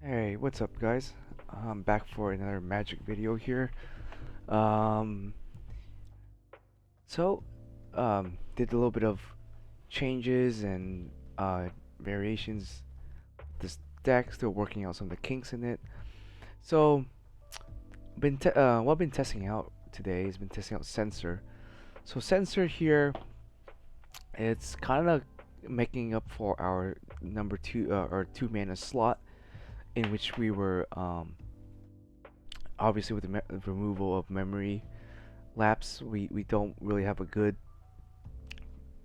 Hey, what's up, guys? I'm back for another magic video here. Um, so, did a little bit of changes and variations. This deck, still working out some of the kinks in it. So, what I've been testing out today has been testing out Sensor. So Sensor here, it's kind of making up for our number two or 2 mana slot in which we were obviously with the removal of memory lapse, we don't really have a good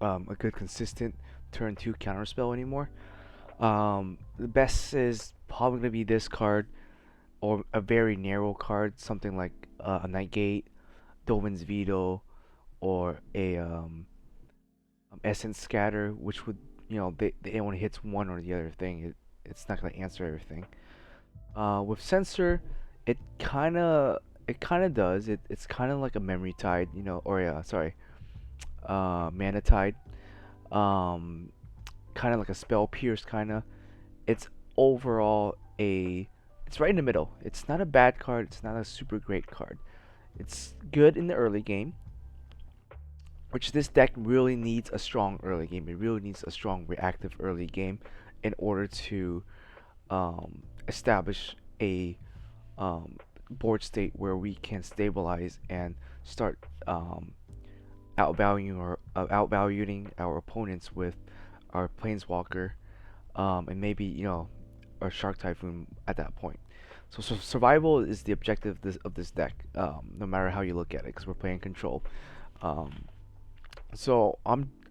consistent turn 2 counterspell anymore. The best is probably gonna be this card or a very narrow card, something like a Nightgate, Dovin's Veto, or a Essence Scatter, which would they only hits one or the other thing. It's not gonna answer everything. With Sensor, it kind of does. It's kind of like a Memory Tide, or sorry, Mana Tide, um, kind of like a Spell Pierce, kind of. It's overall it's right in the middle. It's not a bad card. It's not a super great card. It's good in the early game, which this deck really needs a strong early game. It really needs a strong reactive early game in order to establish a board state where we can stabilize and start outvaluing our opponents with our planeswalker, and maybe our shark typhoon at that point. So survival is the objective of this deck, no matter how you look at it, because we're playing control. Um,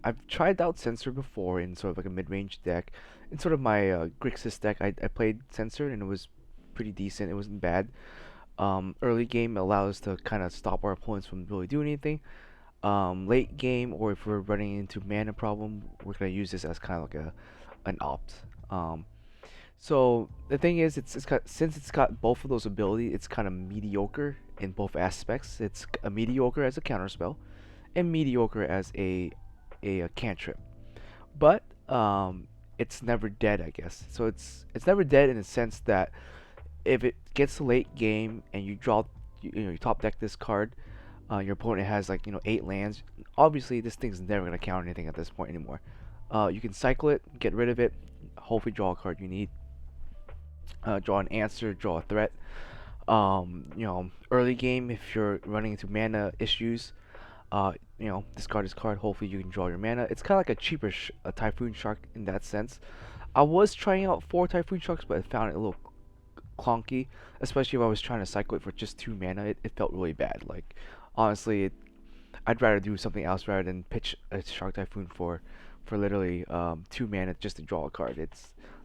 I've tried out Sensor before in sort of like a mid-range deck. In sort of my Grixis deck, I played Sensor and it was pretty decent. It wasn't bad. Early game allows us to kind of stop our opponents from really doing anything. Late game, or if we're running into mana problem, we're gonna use this as kind of like an opt. So the thing is, it's got since it's got both of those abilities, it's kind of mediocre in both aspects. It's a mediocre as a counterspell, and mediocre as a cantrip. But it's never dead, I guess. So it's never dead in the sense that if it gets to late game and you draw, you top deck this card, your opponent has like 8 lands. Obviously, this thing's never gonna counter anything at this point anymore. You can cycle it, get rid of it, hopefully draw a card you need. Draw an answer, draw a threat. Early game, if you're running into mana issues, discard this card. Hopefully, you can draw your mana. It's kind of like a cheaper a Typhoon Shark in that sense. I was trying out 4 Typhoon Sharks, but I found it a little clunky, especially if I was trying to cycle it for just 2 mana. It felt really bad. Like, honestly, I'd rather do something else rather than pitch a Shark Typhoon for literally 2 mana just to draw a card. It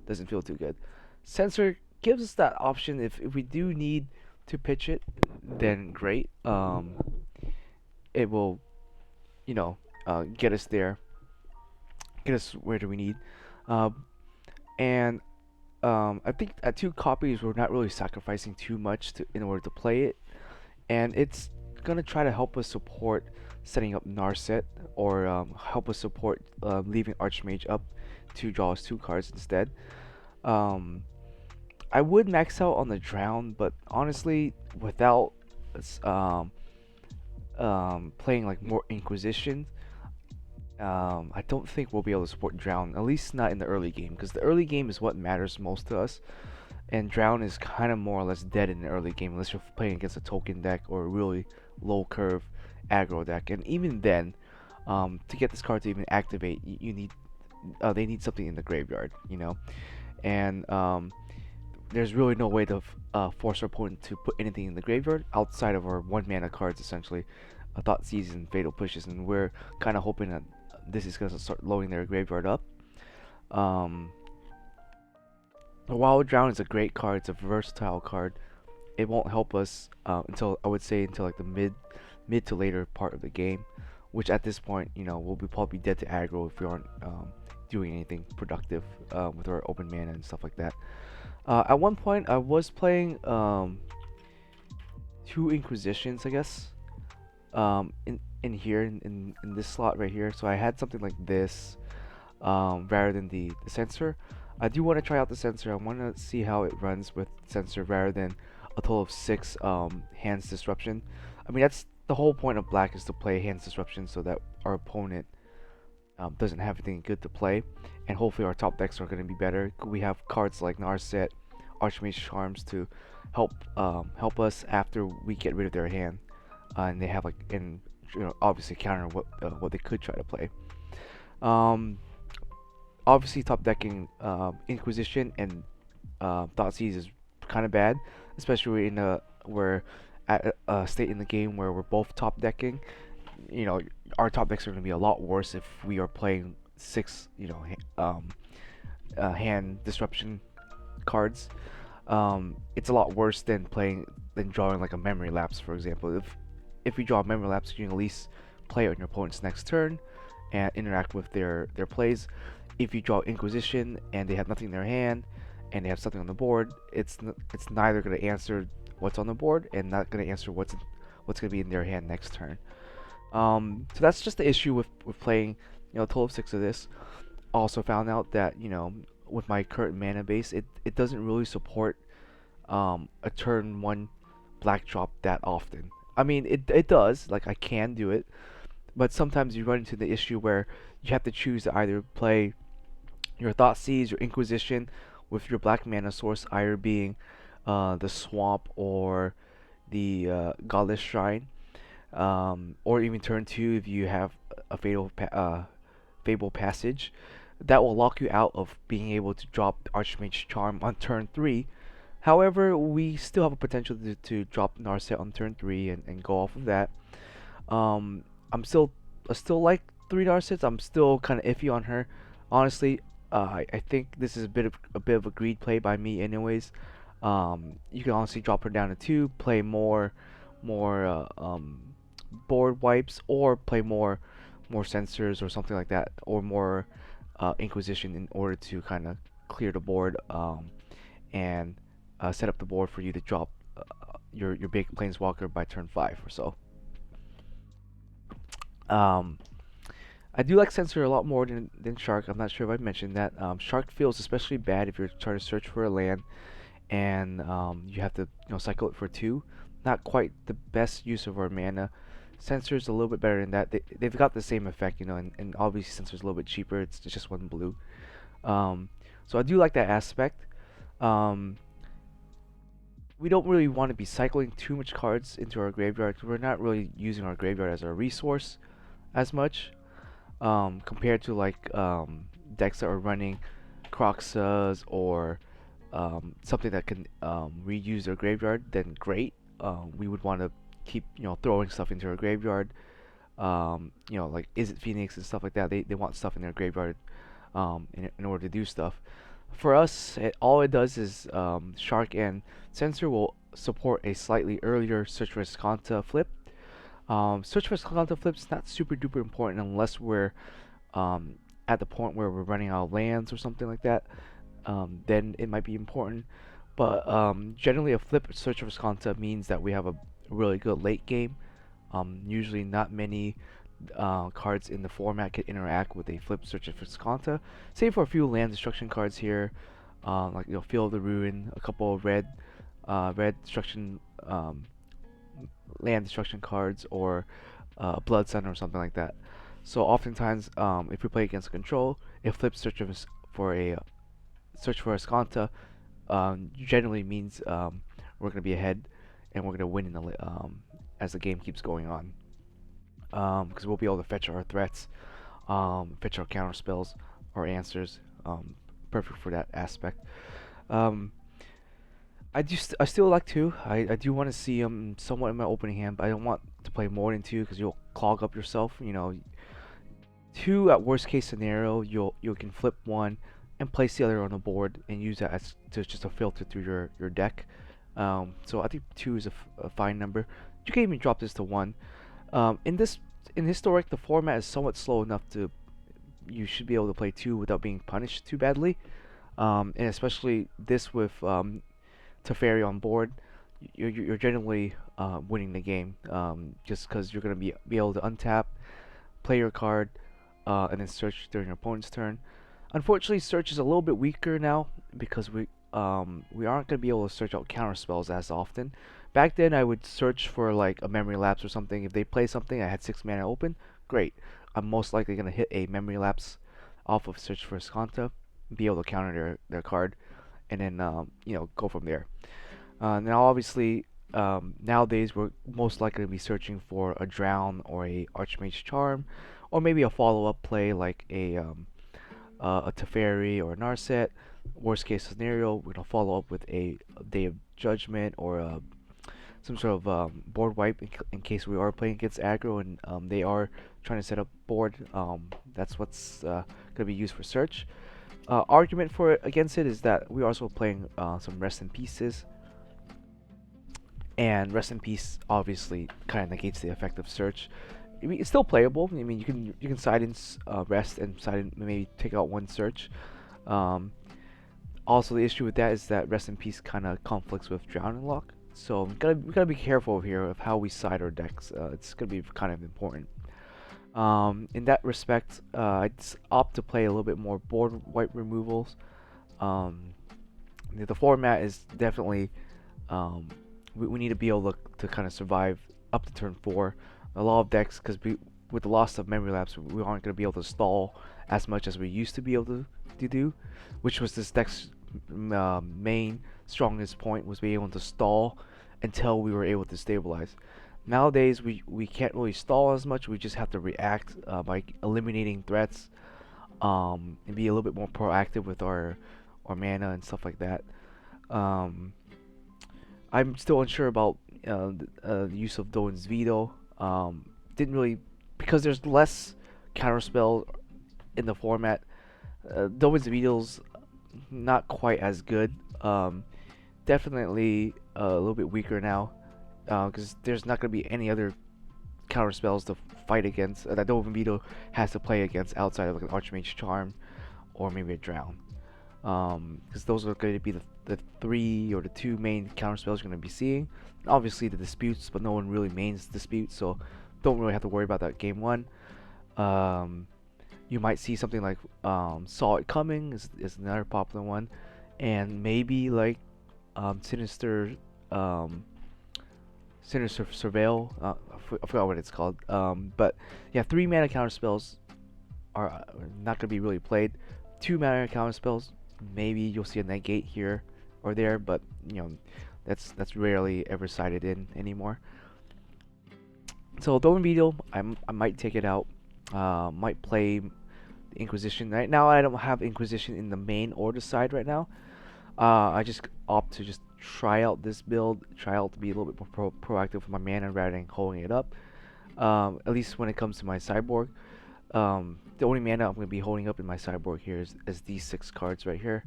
doesn't feel too good. Sensor gives us that option if we do need to pitch it, then great. It will, get us there, get us where do we need. Uh, and I think at 2 copies we're not really sacrificing too much in order to play it, and it's gonna try to help us support setting up Narset, or help us support leaving Archmage up to draw us 2 cards instead. Um, I would max out on the Drown, but honestly, without um, playing like more Inquisition, I don't think we'll be able to support Drown, at least not in the early game, because the early game is what matters most to us, and Drown is kind of more or less dead in the early game unless you're playing against a token deck or a really low curve aggro deck, and even then, to get this card to even activate, you need they need something in the graveyard, and there's really no way to force our opponent to put anything in the graveyard outside of our 1 mana cards, essentially. Thought Season, Fatal Pushes, and we're kind of hoping that this is going to start loading their graveyard up. Um, Wild Drown is a great card. It's a versatile card. It won't help us until, I would say, until like the mid to later part of the game, which at this point, we'll be probably dead to aggro if we aren't doing anything productive with our open mana and stuff like that. At one point, I was playing 2 Inquisitions, I guess, in here in this slot right here. So I had something like this rather than the Sensor. I do want to try out the sensor. I want to see how it runs with sensor rather than a total of 6 hands disruption. I mean, that's the whole point of black, is to play hands disruption so that our opponent doesn't have anything good to play, and hopefully our top decks are going to be better. We have cards like Narset, Archmage Charms to help us after we get rid of their hand, and they have like, and obviously counter what they could try to play. Um, Obviously top decking Inquisition and Thoughtseize is kind of bad, especially in we're at a state in the game where we're both top decking. You know, our top decks are going to be a lot worse if we are playing 6, hand disruption cards. It's a lot worse than drawing like a memory lapse, for example. If you draw a memory lapse, you can at least play on your opponent's next turn and interact with their plays. If you draw Inquisition and they have nothing in their hand and they have something on the board, it's neither going to answer what's on the board and not going to answer what's going to be in their hand next turn. So that's just the issue with playing, a total of 6 of this. Also found out that, with my current mana base, it doesn't really support a turn 1 black drop that often. I mean, it does, like I can do it, but sometimes you run into the issue where you have to choose to either play your Thoughtseize, your Inquisition with your black mana source, either being the Swamp or the Godless Shrine, or even turn 2 if you have a Fable Passage. That will lock you out of being able to drop Archmage Charm on turn 3. However, we still have a potential to drop Narset on turn 3 and go off of that. I'm still I still like 3 Narsets. I'm still kind of iffy on her. Honestly, I think this is a bit of a greed play by me, anyways. You can honestly drop her down to 2, play more board wipes, or play more sensors or something like that, or more Inquisition in order to kind of clear the board, and set up the board for you to drop your big planeswalker by turn 5 or so. Um, I do like Sensor a lot more than Shark. I'm not sure if I mentioned that. Shark feels especially bad if you're trying to search for a land and you have to cycle it for 2. Not quite the best use of our mana. Sensor's a little bit better than that. They've got the same effect, and obviously Sensor's a little bit cheaper. It's just 1 blue. So I do like that aspect. Um, we don't really want to be cycling too much cards into our graveyard. We're not really using our graveyard as a resource as much, compared to like decks that are running Croxas or something that can reuse their graveyard. Then great. We would want to keep throwing stuff into our graveyard. Like Is It Phoenix and stuff like that. They want stuff in their graveyard in order to do stuff. For us, all it does is Shark and Sensor will support a slightly earlier Search for Escanta flip. Search for Escanta flip's not super duper important unless we're at the point where we're running out of lands or something like that. Then it might be important. But generally, a flip Search for Escanta means that we have a really good late game. Usually, not many cards in the format can interact with a flip Search for Escanta, save for a few land destruction cards here, like Field of the Ruin, a couple of red destruction land destruction cards, or Blood Sun or something like that. So oftentimes, if we play against control, if flip for a Search for Escanta generally means we're going to be ahead and we're going to win as the game keeps going on. Because we'll be able to fetch our threats, fetch our counter spells, our answers. Perfect for that aspect. Um, I still like 2. I do want to see them somewhat in my opening hand, but I don't want to play more than 2 because you'll clog up yourself. 2 at worst case scenario, you can flip 1 and place the other on the board and use that as just a filter through your deck. So I think 2 is a fine number. You can even drop this to 1. In Historic, the format is somewhat slow enough you should be able to play 2 without being punished too badly. And especially this with Teferi on board, you're generally winning the game, just because you're going to be able to untap, play your card, and then search during your opponent's turn. Unfortunately, search is a little bit weaker now because we aren't gonna be able to search out counter spells as often. Back then, I would search for like a memory lapse or something. If they play something, I had 6 mana open. Great, I'm most likely gonna hit a memory lapse off of search for Skanta, be able to counter their card, and then go from there. Now, obviously, nowadays we're most likely to be searching for a drown or a Archmage Charm, or maybe a follow-up play like a Teferi or a Narset. Worst case scenario, we're gonna follow up with a Day of Judgment or some sort of board wipe in case we are playing against aggro and they are trying to set up board. That's what's gonna be used for search. Argument for it, against it is that we're also playing some Rest in Pieces, and Rest in Peace obviously kind of negates the effect of search. I mean, it's still playable. I mean, you can side in rest and side in maybe take out one search. Um, Also, the issue with that is that Rest in Peace kind of conflicts with Drowning Lock, so we gotta be careful here of how we side our decks. It's gonna be kind of important. In that respect, I'd opt to play a little bit more board wipe removals. Um, the format is definitely um, we need to be able to kind of survive up to turn 4. A lot of decks, because with the loss of memory lapse, we aren't going to be able to stall as much as we used to be able to do, which was this deck's main strongest point, was being able to stall until we were able to stabilize. Nowadays, we can't really stall as much. We just have to react by eliminating threats, and be a little bit more proactive with our mana and stuff like that. Um, I'm still unsure about the use of Doan's Veto. Didn't really, because there's less counterspell in the format. Doan's Veto's not quite as good. Definitely a little bit weaker now, because there's not going to be any other counterspells to fight against that Doan Veto has to play against outside of like an Archmage Charm or maybe a Drown. Because those are going to be the 3 or the 2 main counterspells you're going to be seeing. And obviously the disputes, but no one really mains disputes, so don't really have to worry about that game 1. You might see something like Saw It Coming is another popular one, and maybe like Sinister Sinister Surveil. I forgot what it's called. But yeah, 3 mana counterspells are not going to be really played. 2 mana counterspells, maybe you'll see a negate here or there, but that's rarely ever cited in anymore. So Dolan Beetle, I might take it out. Might play the Inquisition. Right now I don't have Inquisition in the main or the side right now. I just opt to just try out this build, try out to be a little bit more proactive with my mana rather than holding it up. At least when it comes to my sideboard. The only mana I'm going to be holding up in my sideboard here is these 6 cards right here.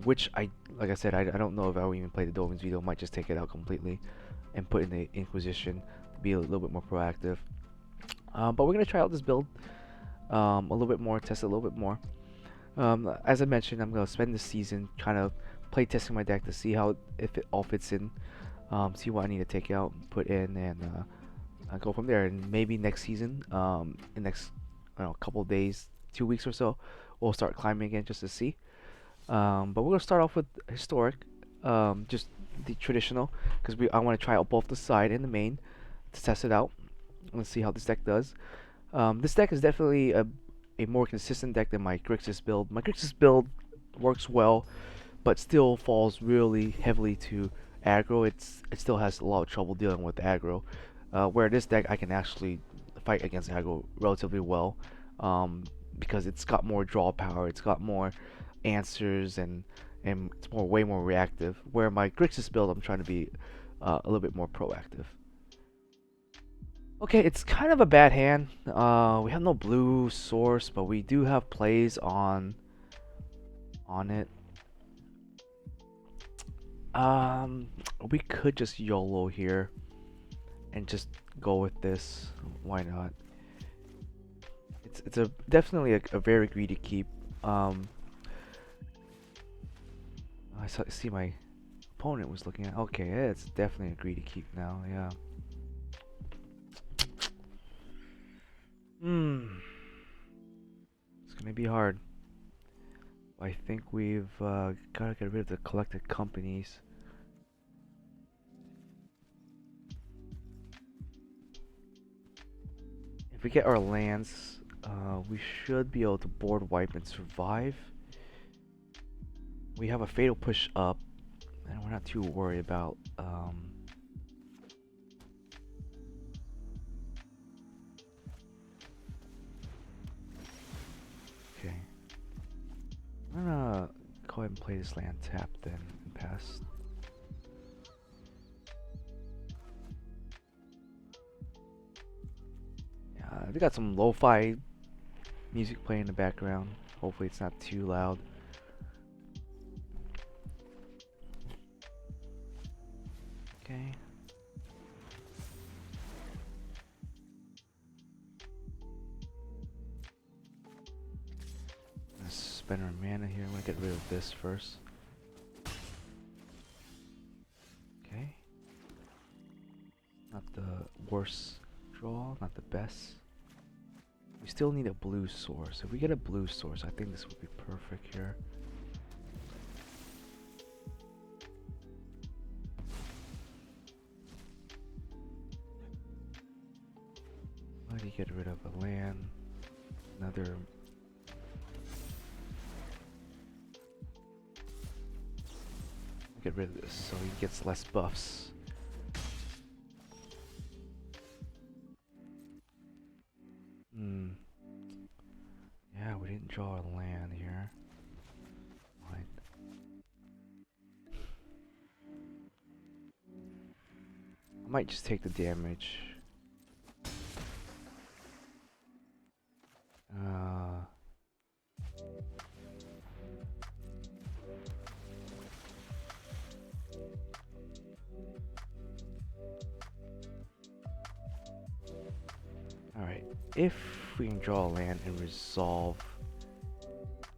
Which like I said, I don't know if I will even play the Dovin's Veto. Might just take it out completely and put in the Inquisition to be a little bit more proactive. But we're going to try out this build a little bit more, test it a little bit more. As I mentioned, I'm going to spend this season kind of play testing my deck to see if it all fits in, see what I need to take out, put in, and go from there. And maybe next season, in next couple of days, 2 weeks or so, we'll start climbing again just to see. But we're gonna start off with historic, just the traditional, because I want to try out both the side and the main to test it out. Let's see how this deck does. This deck is definitely a more consistent deck than my Grixis build. My Grixis build works well, but still falls really heavily to aggro. It still has a lot of trouble dealing with aggro. Where this deck I can actually fight against aggro relatively well, because it's got more draw power, it's got more answers, and it's way more reactive. Where my Grixis build, I'm trying to be a little bit more proactive. Okay, it's kind of a bad hand. We have no blue source, but we do have plays on it. We could just YOLO here and just go with this. Why not? It's definitely a very greedy keep. I see my opponent was looking at. Okay, yeah, it's definitely a greedy keep now. Yeah. It's gonna be hard. I think we've gotta get rid of the collected companies. If we get our lands, we should be able to board wipe and survive. We have a fatal push up, and we're not too worried about okay. I'm gonna go ahead and play this land tap then and pass. Yeah, we got some lo-fi music playing in the background. Hopefully it's not too loud. Okay. Let's spend our mana here. I'm gonna get rid of this first. Okay. Not the worst draw, not the best. We still need a blue source. If we get a blue source, I think this would be perfect here. Why do you get rid of a land? Another. Get rid of this so he gets less buffs. Yeah, we didn't draw a land here. Fine. I might just take the damage. Alright, if we can draw a land and resolve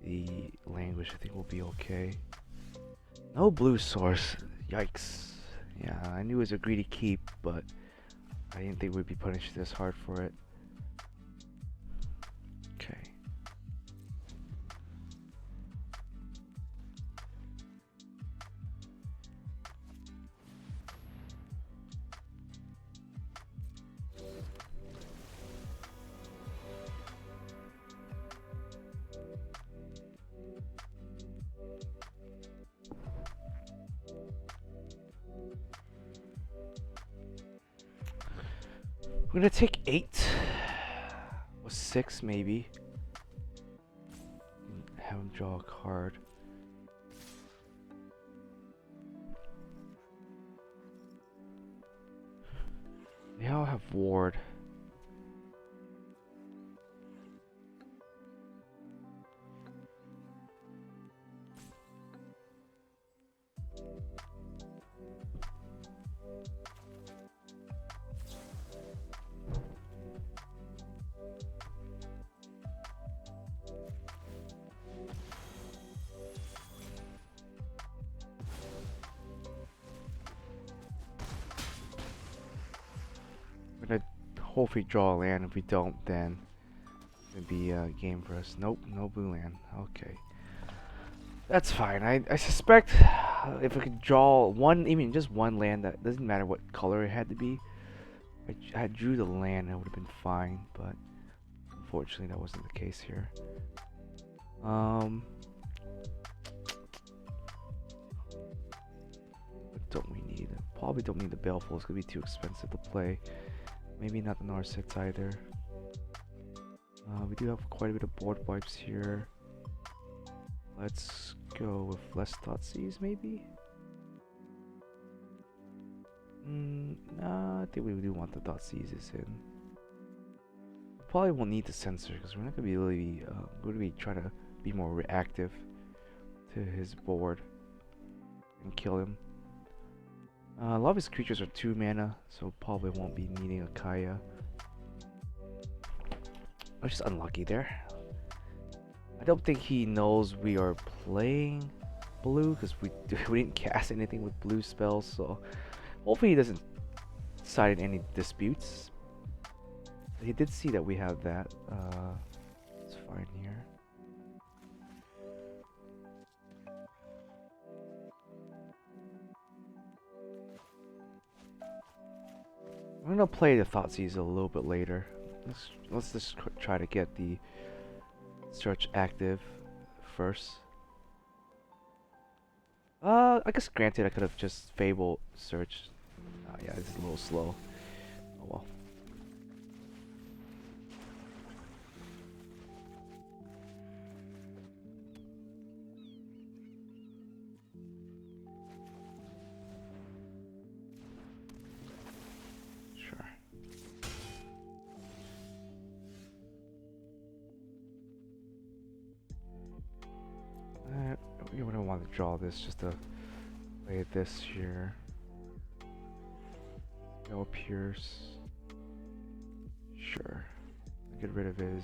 the language, I think we'll be okay. No blue source. Yikes. Yeah, I knew it was a greedy keep, but I didn't think we'd be punished this hard for it. Okay. We're gonna take 8 or 6 maybe. Have him draw a card. They all have ward. Hopefully draw a land. If we don't, then it'd be a game for us. Nope, no blue land. Okay, that's fine. I suspect if I could draw one, even just one land, that doesn't matter what color it had to be. I drew the land, it would have been fine, but unfortunately that wasn't the case here. What don't we need? Probably don't need the Baleful. It's gonna be too expensive to play. Maybe not the Narset either. We do have quite a bit of board wipes here. Let's go with less Thoughtseize, maybe? Nah, I think we do want the Thoughtseizes in. Probably won't need the Censor because we're not gonna be really going to be trying to be more reactive to his board and kill him. A lot of his creatures are 2 mana, so probably won't be needing a Kaya. I was just unlucky there. I don't think he knows we are playing blue because we didn't cast anything with blue spells, so hopefully he doesn't cite any disputes. He did see that we have that. It's fine here. I'm gonna play the Thoughtseize a little bit later. Let's just try to get the search active first. I guess granted I could have just Fable searched. Yeah, it's a little slow. Oh well. Sure. You wouldn't want to draw this just to play this here. No Pierce. Sure. Get rid of his.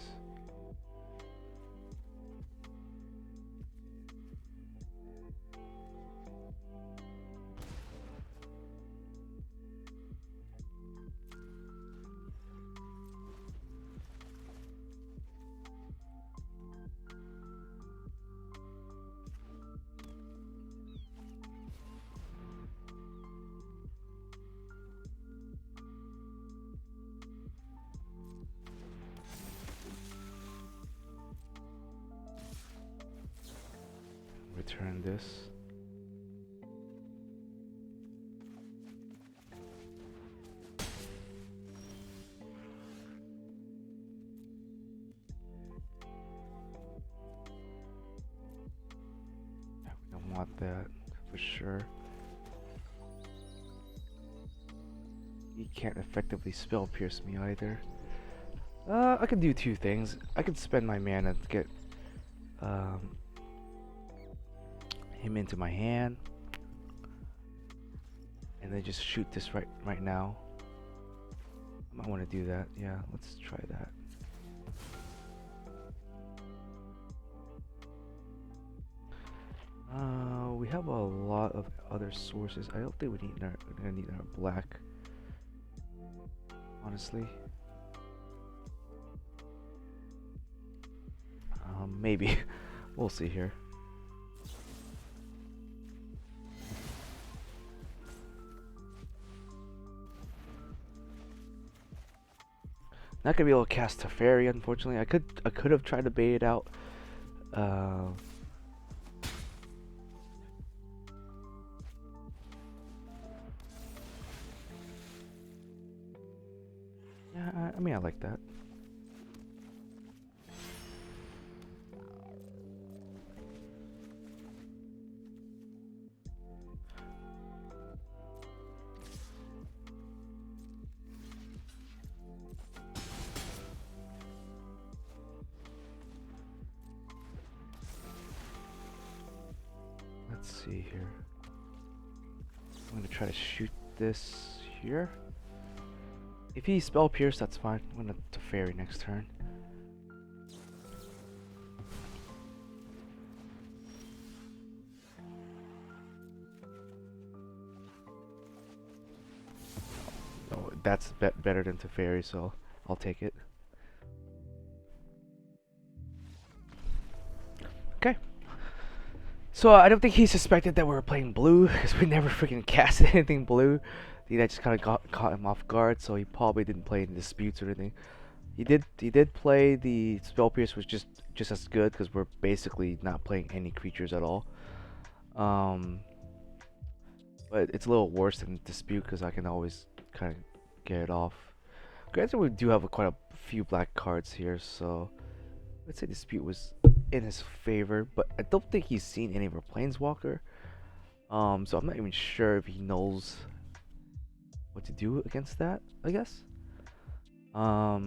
Return this. Yeah, we don't want that for sure. He can't effectively spell pierce me either. I can do two things. I can spend my mana to get him into my hand, and then just shoot this right now. I might want to do that. Yeah, let's try that. We have a lot of other sources. I don't think we're gonna need our black, honestly. Maybe. We'll see here. Not gonna be able to cast Teferi, unfortunately. I could have tried to bait it out. Yeah, I mean, I like that. Let's see here. I'm gonna try to shoot this here. If he spell pierce, that's fine. I'm gonna Teferi next turn. Oh, that's better than Teferi, so I'll take it. Okay. So I don't think he suspected that we were playing blue because we never freaking casted anything blue. I think that just kind of caught him off guard, so he probably didn't play any disputes or anything. He did play the spell pierce, was just as good because we're basically not playing any creatures at all. But it's a little worse than dispute because I can always kind of get it off. Granted, we do have quite a few black cards here, so let's say dispute was in his favor, but I don't think he's seen any of our planeswalker. So I'm not even sure if he knows what to do against that, I guess. Yeah,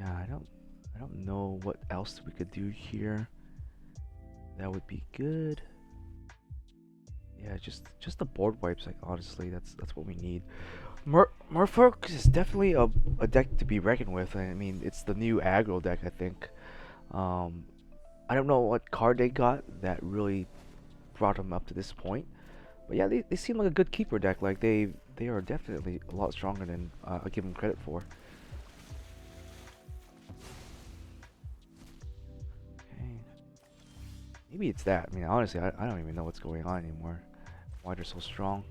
I don't know what else we could do here. That would be good. Yeah, just the board wipes. Like honestly, that's what we need. Merfolk is definitely a deck to be reckoned with. I mean, it's the new aggro deck. I think. I don't know what card they got that really brought them up to this point, but yeah, they seem like a good keeper deck. Like they are definitely a lot stronger than I give them credit for. Okay. Maybe it's that. I mean, honestly, I don't even know what's going on anymore. why they're so strong.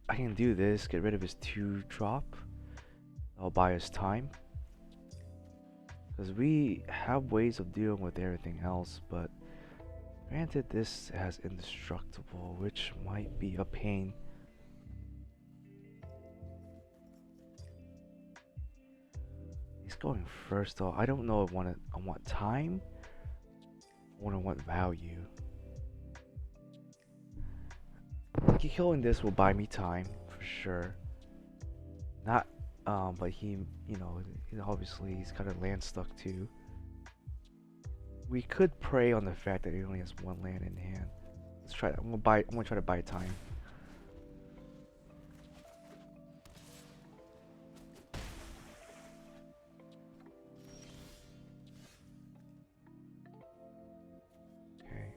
I can do this, get rid of his 2-drop. I'll buy us time. Because we have ways of dealing with everything else, but granted this has indestructible, which might be a pain. He's going first though. I don't know if I want time or I want value. Killing this will buy me time for sure. Not but he, you know, obviously he's kind of land stuck too. We could prey on the fact that he only has 1 land in hand. Let's try that. I'm gonna try to buy time. Okay.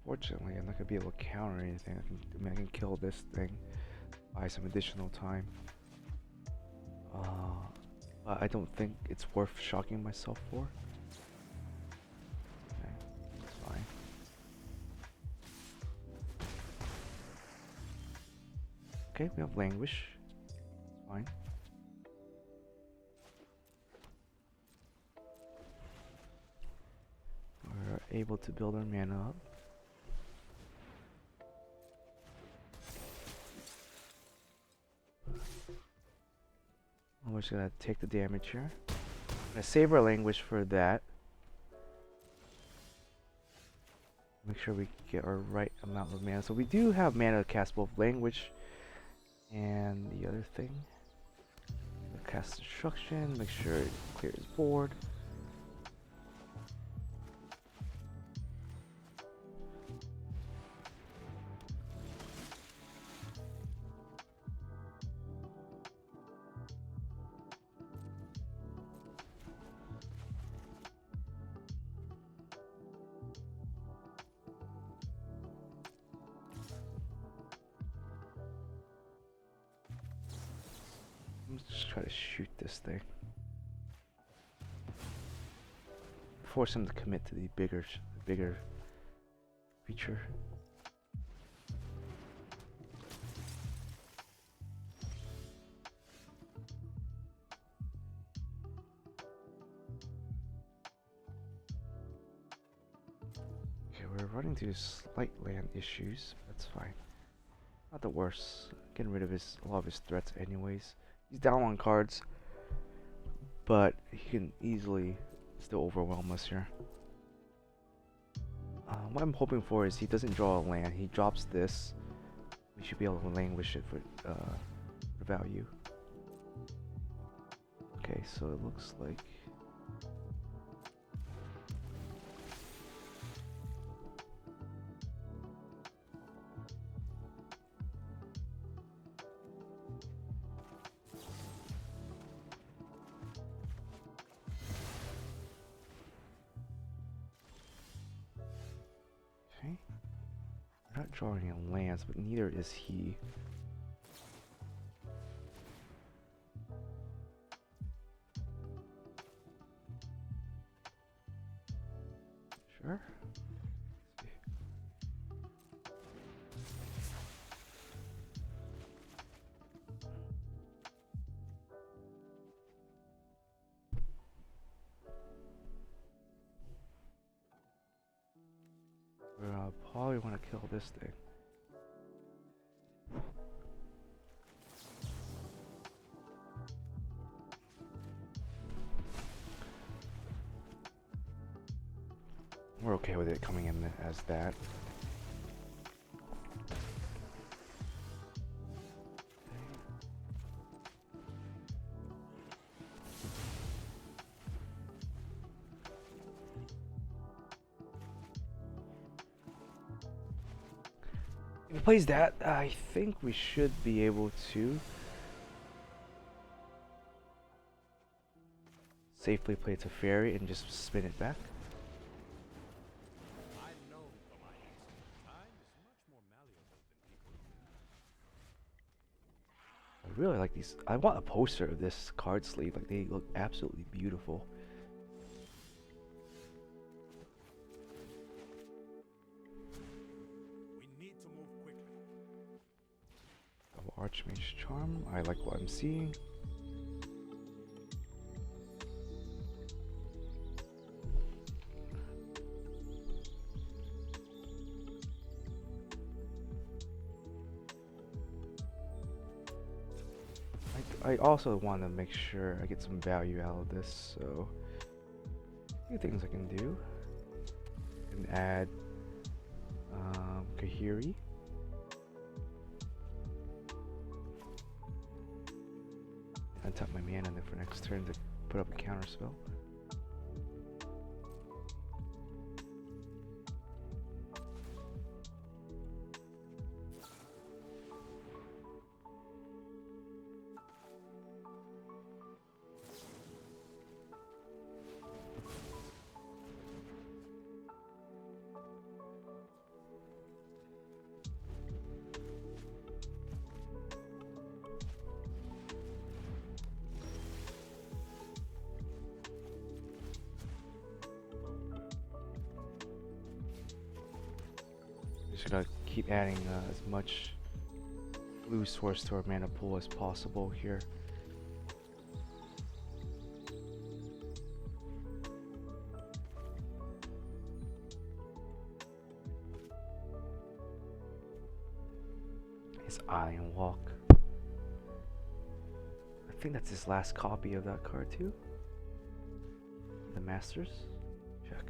Fortunately, I'm not gonna be able to counter anything. I can kill this thing, buy some additional time. But I don't think it's worth shocking myself for. Okay, that's fine. Okay, we have Languish. That's fine. We're able to build our mana up. We're just gonna take the damage here. I'm gonna save our Languish for that. Make sure we get our right amount of mana. So we do have mana to cast both Languish and the other thing. Cast Destruction, make sure it clears board. Let's just try to shoot this thing. Force him to commit to the bigger creature. Okay, we're running into slight land issues. That's fine. Not the worst. Getting rid of a lot of his threats anyways. He's down on cards, but he can easily still overwhelm us here. What I'm hoping for is he doesn't draw a land. He drops this. We should be able to Languish it for value. Okay, so it looks like we're not drawing any lands, but neither is he. Sure. Probably want to kill this thing. We're okay with it coming in as that. If he plays that, I think we should be able to safely play Teferi and just spin it back. really like these. I want a poster of this card sleeve. Like, they look absolutely beautiful. We need to move quickly. Double Archmage Charm. I like what I'm seeing. I also want to make sure I get some value out of this, so a few things I can do. I can add Kahiri. Untap my mana then for next turn to put up a counter spell. Just gotta keep adding as much blue source to our mana pool as possible here. His Iron Walk. I think that's his last copy of that card too. The Masters. Check.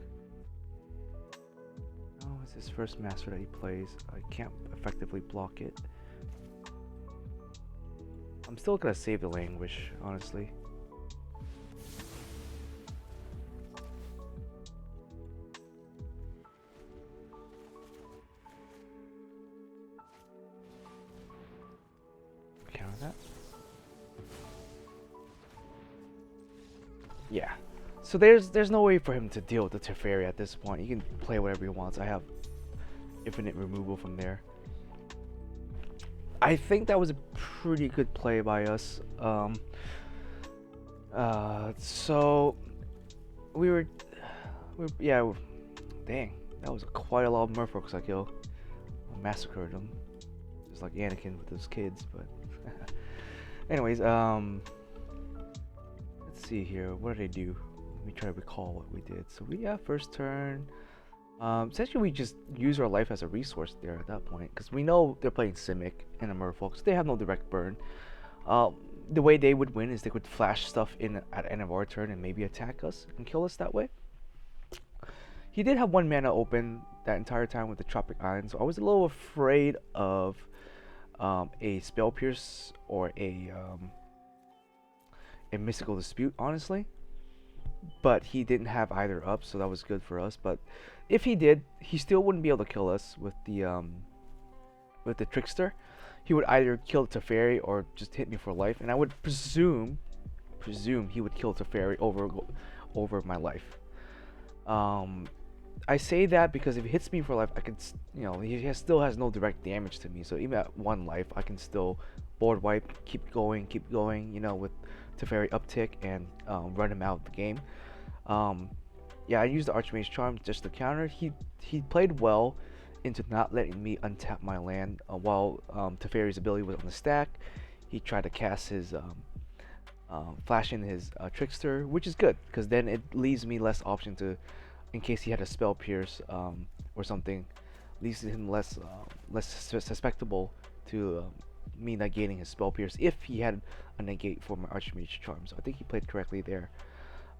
Oh, it's his first master that he plays. I can't effectively block it. I'm still gonna save the languish, honestly. Counter that. Yeah. So there's no way for him to deal with the Teferi at this point. He can play whatever he wants. I have infinite removal from there. I think that was a pretty good play by us. So yeah, dang, that was quite a lot of Merfolks I killed. I massacred them, just like Anakin with those kids. But anyways, let's see here. What did I do? Let me try to recall what we did. So first turn. Essentially, we just use our life as a resource there at that point, because we know they're playing Simic and a Merfolk, so they have no direct burn. The way they would win is they would flash stuff in at the end of our turn and maybe attack us and kill us that way. He did have 1 mana open that entire time with the Tropic Island, so I was a little afraid of a Spell Pierce or a Mystical Dispute, honestly. But he didn't have either up, so that was good for us. But if he did, he still wouldn't be able to kill us with the Trickster. He would either kill Teferi or just hit me for life, and I would presume he would kill Teferi over my life. I say that because if he hits me for life, I can, he still has no direct damage to me. So even at 1 life, I can still board wipe, keep going, with Teferi uptick and run him out of the game. Yeah, I used the Archmage Charm just to counter. He played well into not letting me untap my land while Teferi's ability was on the stack. He tried to cast his flash in his Trickster, which is good because then it leaves me less option to, in case he had a Spell Pierce or something, leaves him less susceptible to me negating his Spell Pierce if he had a negate for my Archmage Charm. So I think he played correctly there.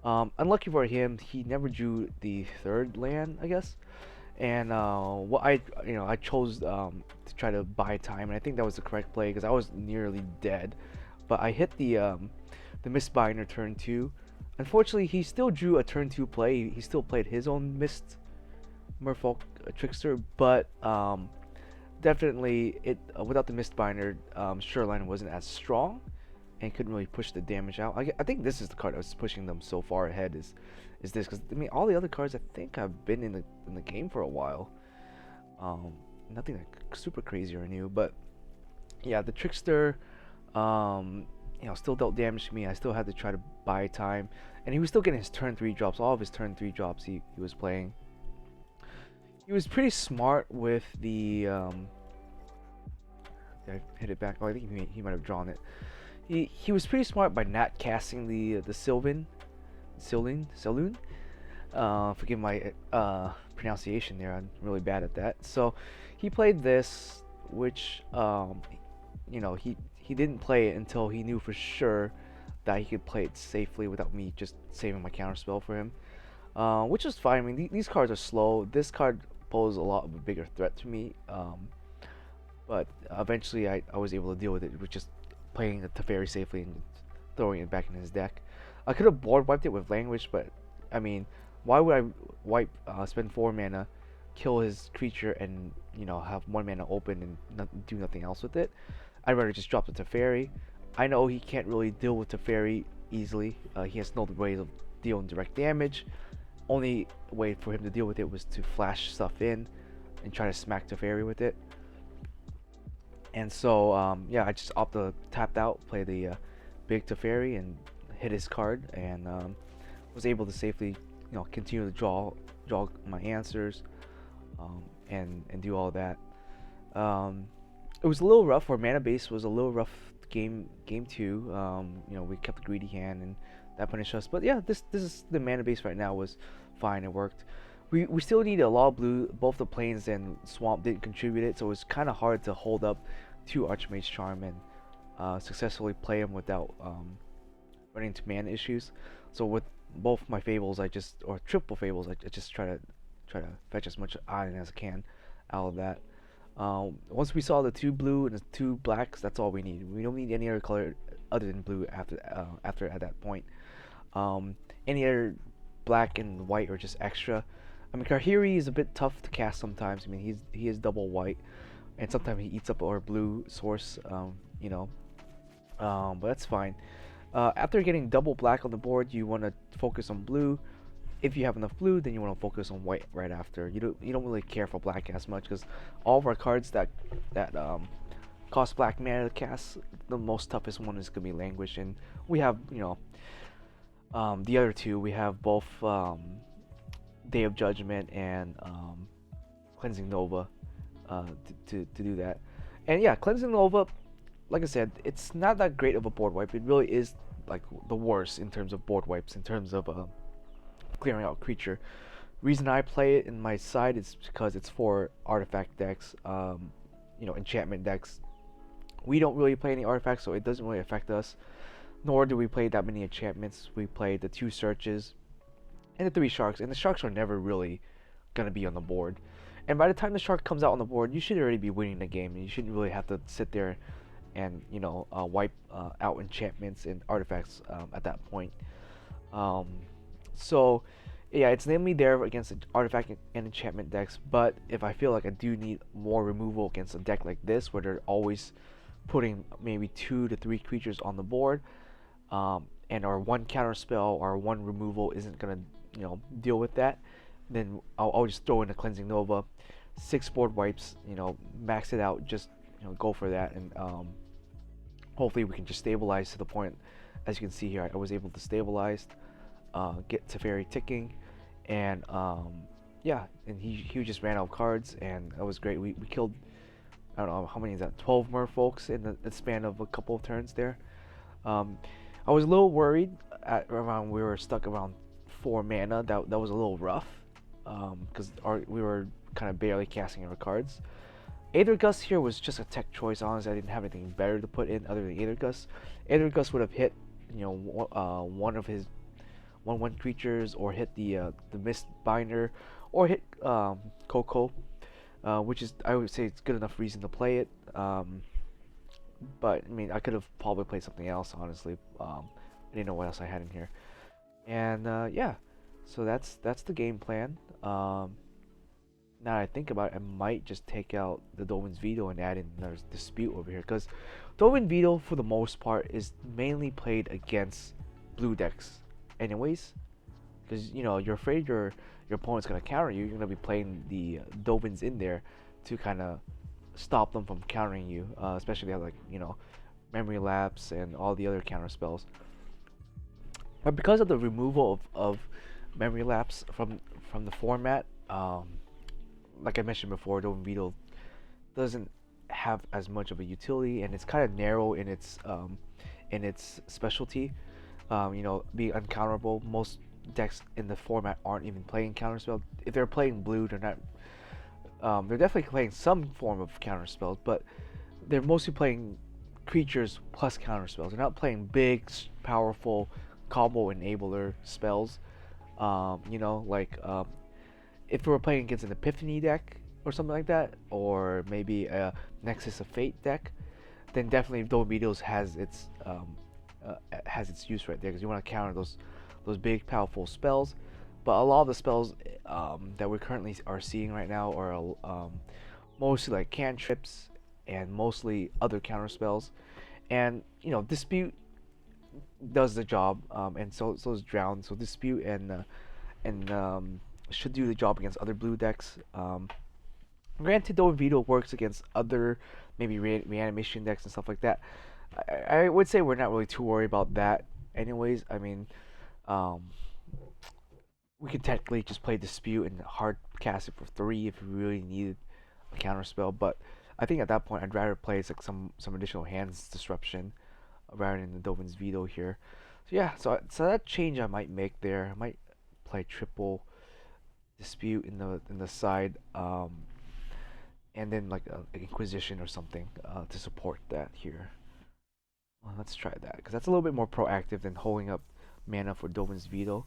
Unlucky for him, he never drew the 3rd land, I guess. And I chose to try to buy time, and I think that was the correct play because I was nearly dead. But I hit the Mistbinder turn 2. Unfortunately, he still drew a turn 2 play. He still played his own Mist Merfolk Trickster, but definitely without the Mistbinder, Shoreline wasn't as strong and couldn't really push the damage out. I think this is the card that was pushing them so far ahead. Is this, because I mean all the other cards I think have been in the game for a while. Nothing like super crazy or new, but yeah, the Trickster Um, still dealt damage to me. I still had to try to buy time, and he was still getting his turn 3 drops. All of his turn 3 drops he was playing. He was pretty smart with the did I hit it back? Oh, I think he might have drawn it. He was pretty smart by not casting the Sylvan. Forgive my pronunciation there. I'm really bad at that. So he played this, which he didn't play it until he knew for sure that he could play it safely without me just saving my counterspell for him, which is fine. I mean, these cards are slow. This card posed a lot of a bigger threat to me, but eventually I was able to deal with it with just playing the Teferi safely and throwing it back in his deck. I could have board wiped it with language, but I mean, why would I spend 4 mana, kill his creature, and have 1 mana open and do nothing else with it? I'd rather just drop the Teferi. I know he can't really deal with Teferi easily. He has no ways of dealing direct damage. Only way for him to deal with it was to flash stuff in and try to smack Teferi with it. And so yeah, I just tapped out, play the big Teferi, and hit his card, and was able to safely continue to draw my answers, and do all that. It was a little rough. Our mana base was a little rough game 2. We kept a greedy hand and that punished us. But yeah, this is the mana base right now was fine. It worked. We still need a lot of blue. Both the plains and swamp didn't contribute it, so it was kind of hard to hold up to Archmage Charm and successfully play him without running into mana issues. So with both my fables, or triple fables, I just try to fetch as much iron as I can out of that. Once we saw the 2 blue and the 2 blacks, that's all we need. We don't need any other color other than blue after at that point. Any other black and white are just extra. I mean, Kahiri is a bit tough to cast sometimes. I mean, he is double white, and sometimes he eats up our blue source. But that's fine. After getting double black on the board, you want to focus on blue. If you have enough blue, then you want to focus on white right after. You don't really care for black as much, because all of our cards that cost black mana to cast, the most toughest one is gonna be Languish, and we have the other 2. We have both Day of Judgment and Cleansing Nova to do that. And yeah, Cleansing Nova, like I said, it's not that great of a board wipe. It really is like the worst in terms of board wipes, in terms of clearing out creature. Reason I play it in my side is because it's for artifact decks, enchantment decks. We don't really play any artifacts, so it doesn't really affect us. Nor do we play that many enchantments. We play the 2 searches and the 3 sharks, and the sharks are never really gonna be on the board. And by the time the shark comes out on the board, you should already be winning the game, and you shouldn't really have to sit there and wipe out enchantments and artifacts at that point. So yeah, it's namely there against artifact and enchantment decks, but if I feel like I do need more removal against a deck like this, where they're always putting maybe 2 to 3 creatures on the board, and our 1 counter spell or 1 removal isn't gonna deal with that, then I'll just throw in a Cleansing Nova, 6 board wipes, max it out, just go for that, and hopefully we can just stabilize to the point. As you can see here, I was able to stabilize, get Teferi ticking, and yeah, and he just ran out of cards, and that was great. We killed, I don't know how many is that, 12 merfolks in the span of a couple of turns there. I was a little worried we were stuck around 4 mana. That was a little rough, because we were kind of barely casting our cards. Aether Gust here was just a tech choice. Honestly, I didn't have anything better to put in other than Aether Gust. Aether Gust would have hit one of his 1/1 creatures, or hit the Mist Binder, or hit Coco, which is, I would say, it's good enough reason to play it. But I mean, I could have probably played something else, honestly. I didn't know what else I had in here, and yeah, so that's the game plan. Now that I think about it, I might just take out the Dovin's Veto and add in another Dispute over here, because Dovin Veto, for the most part, is mainly played against blue decks anyways, because you're afraid your opponent's gonna counter you. You're gonna be playing the Dovins in there to kind of stop them from countering you, especially if they have, like, memory lapse and all the other counter spells. But because of the removal of memory lapse from the format, like I mentioned before, Dome Beetle doesn't have as much of a utility, and it's kind of narrow in its specialty. Being uncounterable. Most decks in the format aren't even playing counterspell. If they're playing blue, they're not. They're definitely playing some form of counterspells, but they're mostly playing creatures plus counterspells. They're not playing big, powerful combo enabler spells. If we were playing against an Epiphany deck or something like that, or maybe a Nexus of Fate deck, then definitely Dolomedos has its use right there because you want to counter those big powerful spells. But a lot of the spells that we currently are seeing right now are mostly like cantrips and mostly other counter spells. And dispute does the job, and so is drown. So dispute and should do the job against other blue decks. Granted, though, Veto works against other maybe reanimation decks and stuff like that. I would say we're not really too worried about that. Anyways, I mean, um, we could technically just play Dispute and hard cast it for 3 if we really needed a counter spell. But I think at that point, I'd rather play like some additional hands disruption rather than the Dovin's Veto here. So yeah, so that change I might make there. I might play triple Dispute in the side. And then like a Inquisition or something to support that here. Well, let's try that because that's a little bit more proactive than holding up mana for Dovin's Veto.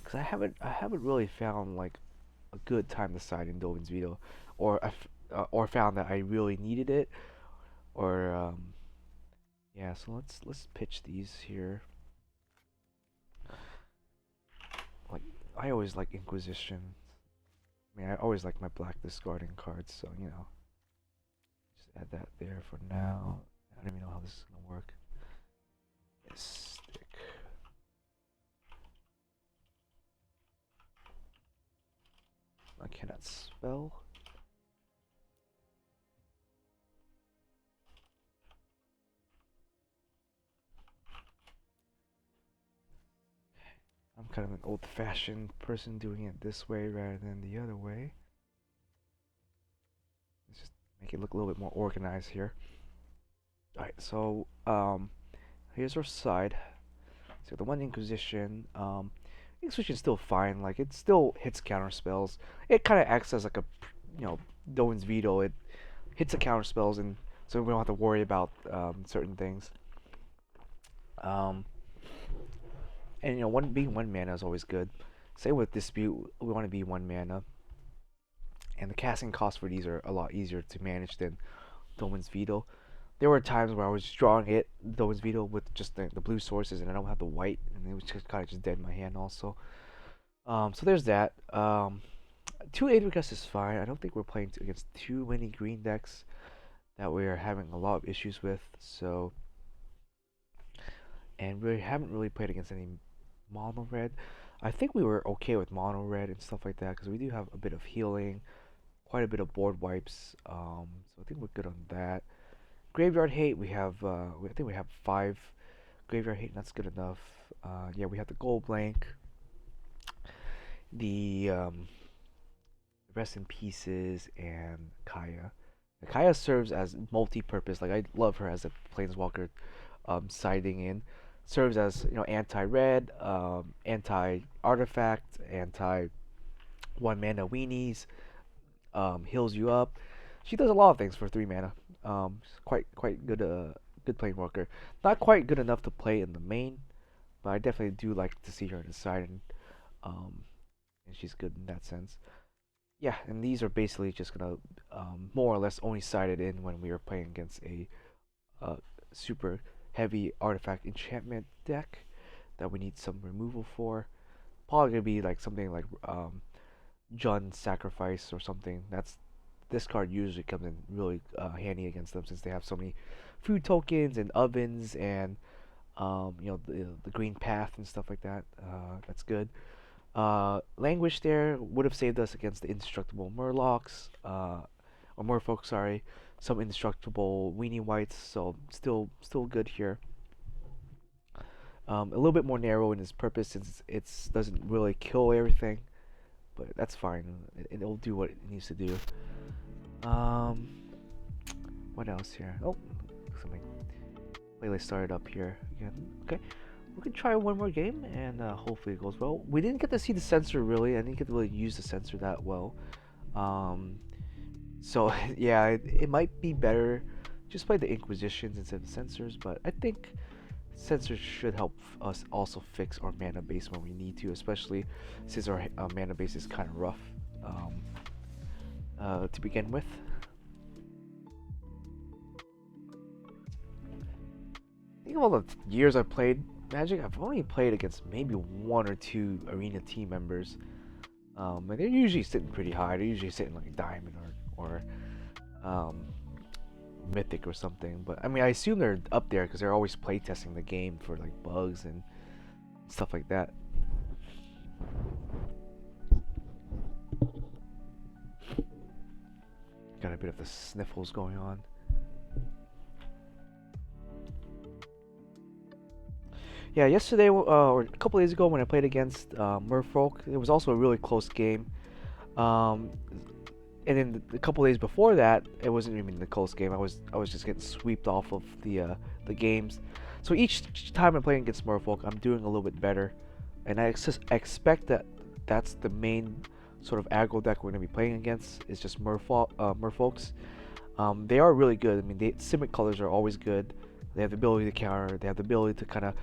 Because I haven't really found like a good time to side in Dovin's Veto, or found that I really needed it, or yeah. So let's pitch these here. Like I always like Inquisition. I mean, I always like my black discarding cards, so just add that there for now. I don't even know how this is gonna work. Yes, stick. I cannot spell. I'm kind of an old-fashioned person doing it this way rather than the other way. Let's just make it look a little bit more organized here. Alright, so here's our side. So the one Inquisition, Inquisition's still fine. Like it still hits counter spells. It kind of acts as like a, Doan's Veto. It hits the counter spells, and so we don't have to worry about certain things. Um, and one being one mana is always good. Same with Dispute, we want to be one mana, and the casting costs for these are a lot easier to manage than Doan's Veto. There were times where I was drawing Doan's Veto with just the blue sources, and I don't have the white, and it was just kind of just dead in my hand also. So there's that. 2 Advocus is fine. I don't think we're playing against too many green decks that we are having a lot of issues with. So, and we haven't really played against any mono red. I think we were okay with mono red and stuff like that because we do have a bit of healing, quite a bit of board wipes. So I think we're good on that. Graveyard hate, I think we have 5 graveyard hate, and that's good enough. Yeah, we have the gold blank, the rest in pieces, and Kaya. Kaya serves as multi-purpose. Like I love her as a planeswalker, siding in. Serves as anti-red, anti-artifact, anti one mana weenies. Heals you up. She does a lot of things for 3 mana. She's quite good. Good planeswalker. Not quite good enough to play in the main, but I definitely do like to see her in the side, um, and she's good in that sense. Yeah, and these are basically just gonna more or less only sided in when we are playing against a super heavy artifact enchantment deck that we need some removal for. Probably gonna be like something like Jund Sacrifice or something. This card usually comes in really handy against them since they have so many food tokens and ovens and the green path and stuff like that. That's good. Language there would have saved us against the indestructible Murlocs, or Merfolk, sorry. some indestructible weenie whites, so still good here. A little bit more narrow in its purpose since it doesn't really kill everything, but that's fine. It'll do what it needs to do. Um, what else here? Oh, something. Playlist started up here again. Okay, we can try one more game and hopefully it goes well. We didn't get to see the sensor really. I didn't get to really use the sensor that well. Um, so yeah, it might be better just play the Inquisitions instead of the sensors, but I think sensors should help us also fix our mana base when we need to, especially since our mana base is kind of rough to begin with. I think of all the years I've played Magic, I've only played against maybe one or two arena team members, and they're usually sitting pretty high. They're usually sitting like diamond or um, mythic or something. But I mean, I assume they're up there because they're always playtesting the game for like bugs and stuff like that. Got a bit of the sniffles going on. Yeah, yesterday or a couple days ago when I played against Merfolk, it was also a really close game. Um, and then a couple days before that, it wasn't even a close game. I was just getting swept off of the games. So each time I'm playing against Merfolk, I'm doing a little bit better, and I expect that that's the main sort of aggro deck we're gonna be playing against. Is just Merfolks. They are really good. I mean, Simic colors are always good. They have the ability to counter. They have the ability to kind of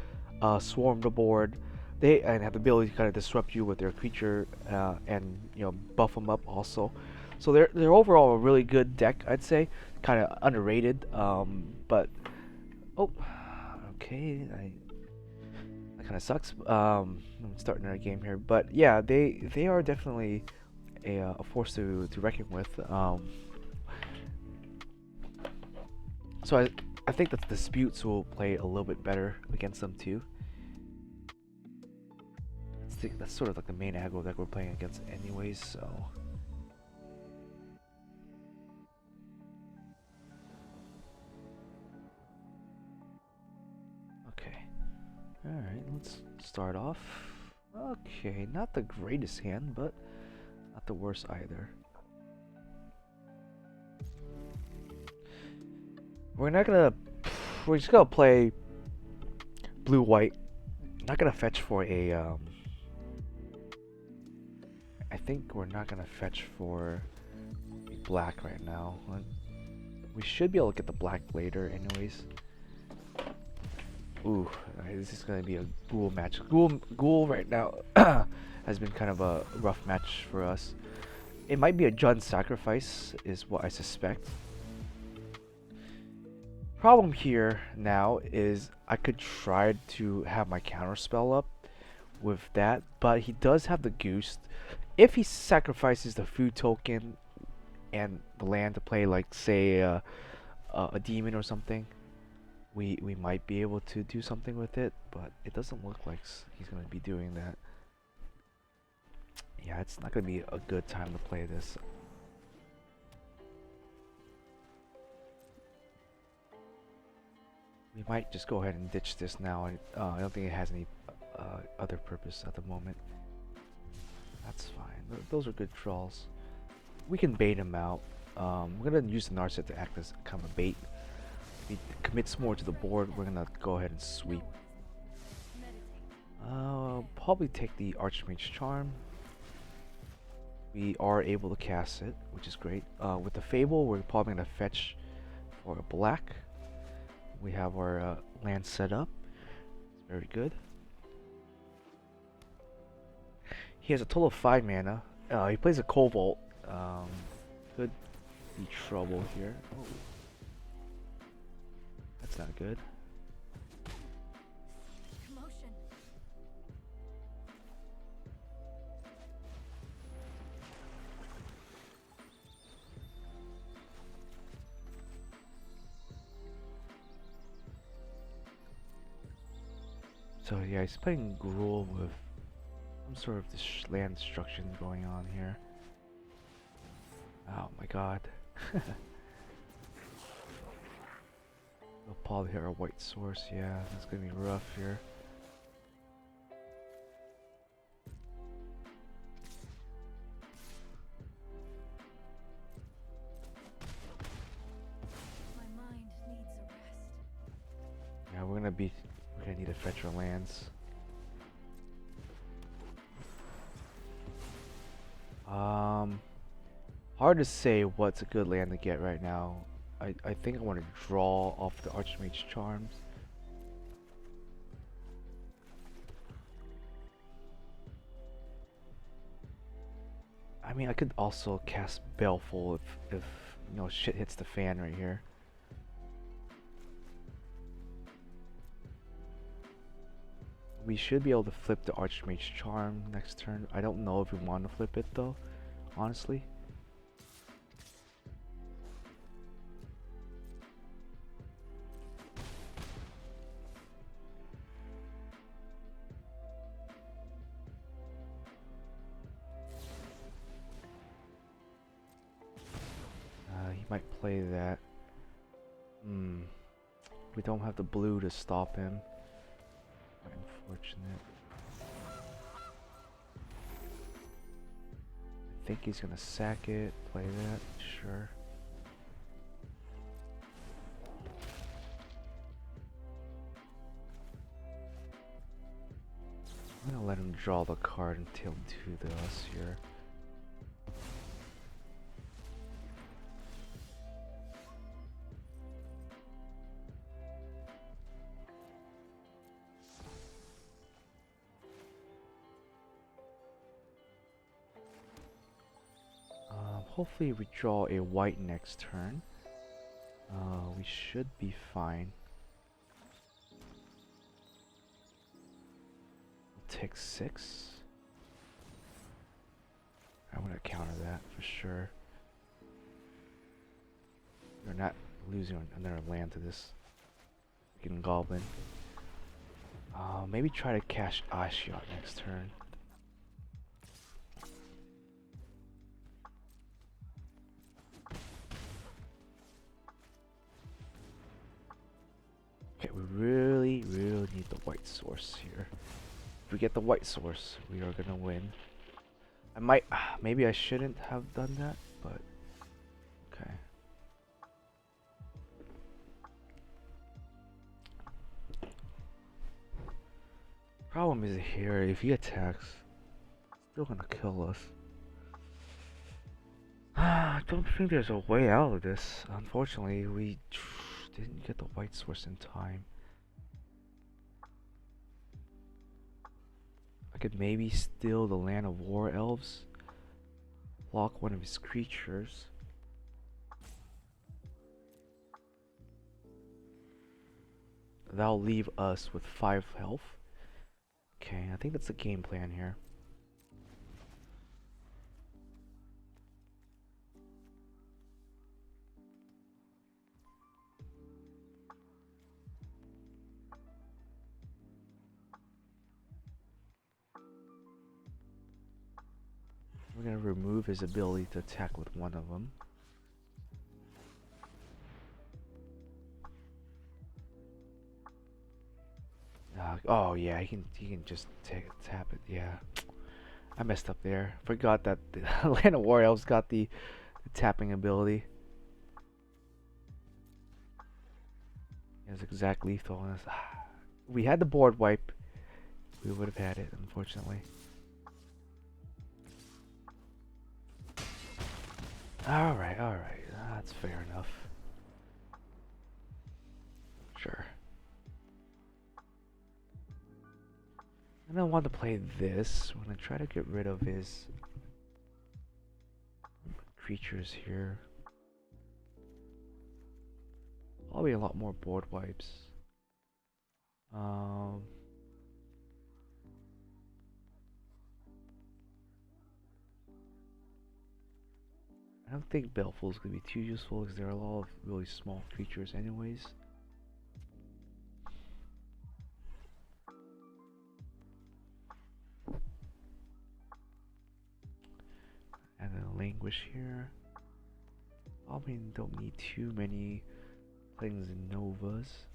swarm the board. They and have the ability to kind of disrupt you with their creature and buff them up also. So they're overall a really good deck, I'd say. Kind of underrated, but oh, okay, that kind of sucks. I'm starting our game here, but yeah, they are definitely a force to reckon with. So I think that the disputes will play a little bit better against them too. That's sort of like the main aggro that we're playing against anyways, so. Okay. Alright, let's start off. Okay, not the greatest hand, but not the worst either. We're just gonna play blue-white. Not gonna fetch for a, I think we're not gonna fetch for black right now. We should be able to get the black later anyways. Ooh, this is gonna be a ghoul match. Ghoul right now has been kind of a rough match for us. It might be a Jund sacrifice, is what I suspect. Problem here now is I could try to have my counter spell up with that, but he does have the Goose. If he sacrifices the food token and the land to play, like say a demon or something, we might be able to do something with it, but it doesn't look like he's gonna be doing that. Yeah, it's not gonna be a good time to play this. We might just go ahead and ditch this now. I don't think it has any other purpose at the moment. That's fine. Those are good trolls. We can bait him out. We're gonna use the Narset to act as kind of a bait. If he commits more to the board, we're gonna go ahead and sweep. Probably take the Archmage's Charm. We are able to cast it, which is great. With the Fable, we're probably gonna fetch for a black. We have our land set up. It's very good. He has a total of 5 mana. He plays a Cobalt. Could be trouble here. Oh. That's not good. So yeah, he's playing Gruul with some sort of land destruction going on here. Oh my god. probably hit our white source. Yeah, that's gonna be rough here. My mind needs a rest. Yeah, we're gonna need to fetch our lands. Hard to say what's a good land to get right now. I think I want to draw off the Archmage Charms. I mean, I could also cast Baleful if you know shit hits the fan right here. We should be able to flip the Archmage Charm next turn. I don't know if we want to flip it though, honestly. He might play that. We don't have the blue to stop him. Unfortunate. I think he's gonna sack it, play that, sure. I'm gonna let him draw the card until to us here. Hopefully we draw a white next turn. We should be fine. We'll take 6. I'm gonna counter that for sure. We're not losing another land to this freaking goblin. Maybe try to cash Ashiot next turn. Okay, we really need the white source here. If we get the white source, we are gonna win. I might, maybe I shouldn't have done that, but okay. Problem is here, if he attacks, still gonna kill us. I don't think there's a way out of this. Unfortunately, we didn't get the white source in time. I could maybe steal the land of war elves, lock one of his creatures. That'll leave us with 5 health. Okay, I think that's the game plan here. We're gonna remove his ability to attack with one of them. Oh yeah, he can just tap it. Yeah, I messed up there. Forgot that the Land of War Elves got the tapping ability. It was exact lethal on us. We had the board wipe. We would have had it, unfortunately. Alright, that's fair enough. Sure. And I want to play this. I'm gonna try to get rid of his creatures here. Probably a lot more board wipes. I don't think Baleful is gonna be too useful because there are a lot of really small creatures anyways. And then Languish here. Probably don't need too many things in Novas.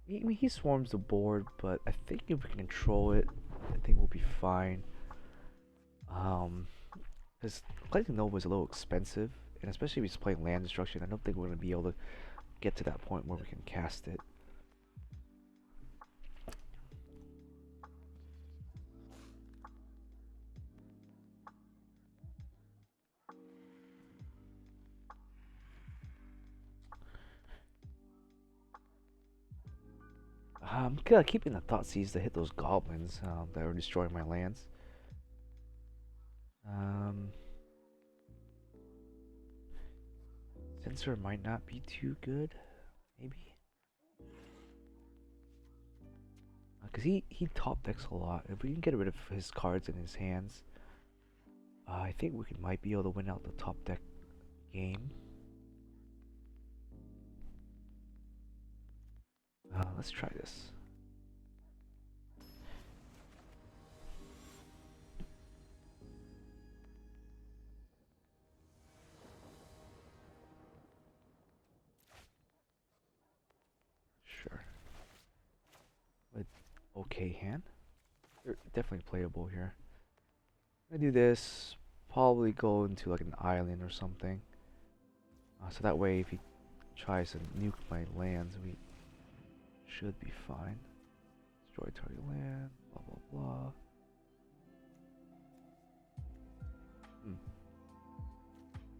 I mean, he swarms the board, but I think if we can control it, I think we'll be fine. Because collecting Nova is a little expensive, and especially if he's playing land destruction, I don't think we're gonna be able to get to that point where we can cast it. I'm keeping the Thoughtseize to hit those goblins that are destroying my lands. Um, Sensor might not be too good, maybe. Because he top decks a lot. If we can get rid of his cards in his hands, I think we might be able to win out the top deck game. Let's try this. Sure. With okay hand. They're definitely playable here. I'm gonna do this. Probably go into like an island or something. So that way, if he tries to nuke my lands, we should be fine. Destroy target land. Blah blah blah.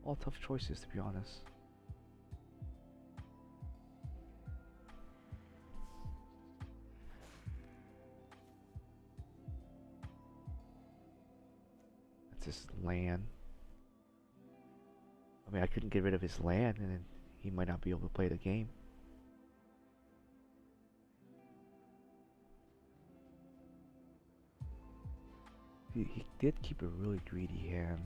All tough choices, to be honest. That's his land. I mean, I couldn't get rid of his land, and then he might not be able to play the game. He did keep a really greedy hand.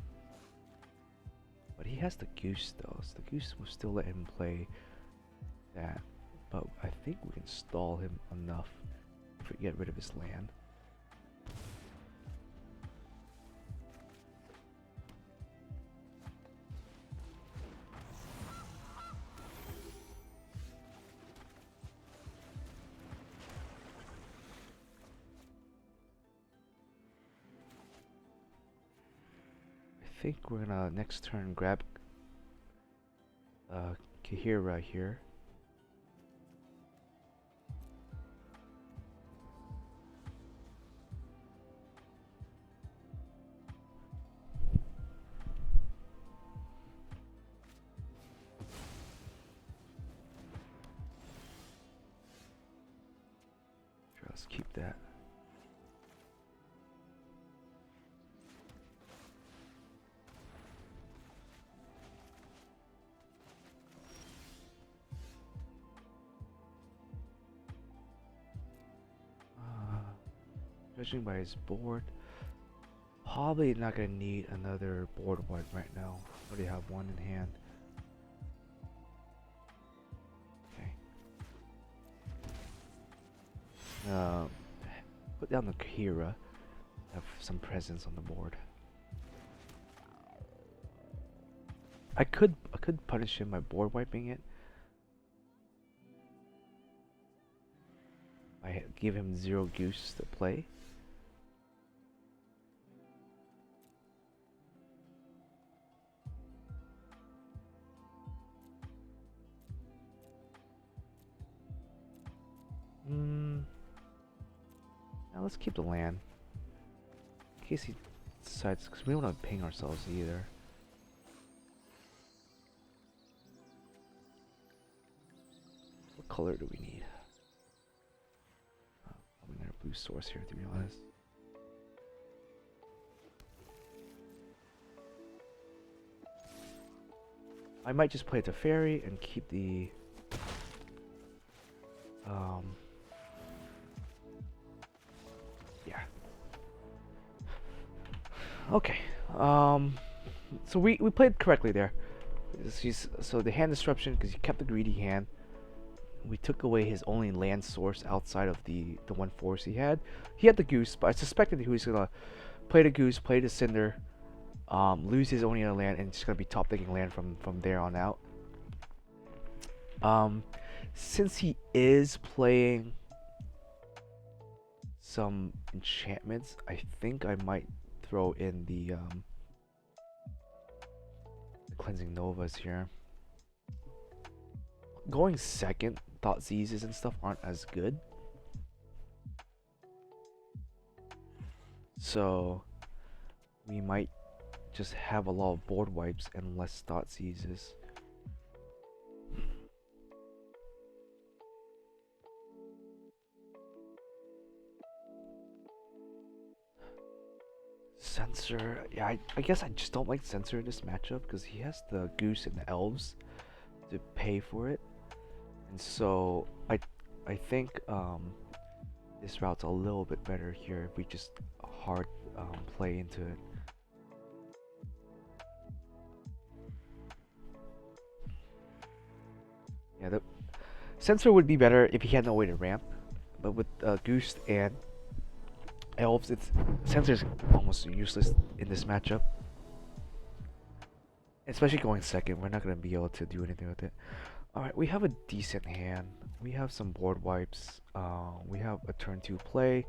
But he has the goose though, so the goose will still let him play that. But I think we can stall him enough to get rid of his land. I think we're gonna next turn grab Kahira here. Sure, let's keep that. Judging by his board, probably not gonna need another board wipe right now. Already have one in hand. Okay. Put down the Kahira. Have some presence on the board. I could punish him by board wiping it. I give him 0 goose to play. Now let's keep the land. In case he decides, because we don't want to ping ourselves either. What color do we need? Probably another blue source here, to be honest. I might just play it to fairy and keep the yeah. Okay. So we played correctly there. So the hand disruption, because he kept the greedy hand. We took away his only land source outside of the one force he had. He had the goose, but I suspected he was gonna play the goose, play the cinder, lose his only other land, and just gonna be top decking land from there on out. Since he is playing some enchantments, I think I might throw in the cleansing novas here. Going second, thought seizes and stuff aren't as good. So we might just have a lot of board wipes and less thought seizes. Censor, yeah, I guess I just don't like Censor in this matchup because he has the Goose and the Elves to pay for it, and so I think this route's a little bit better here if we just hard play into it. Yeah, the Censor would be better if he had no way to ramp, but with Goose and Elves, it's Censor's almost useless in this matchup. Especially going second, we're not gonna be able to do anything with it. Alright, we have a decent hand. We have some board wipes. We have a turn 2 play.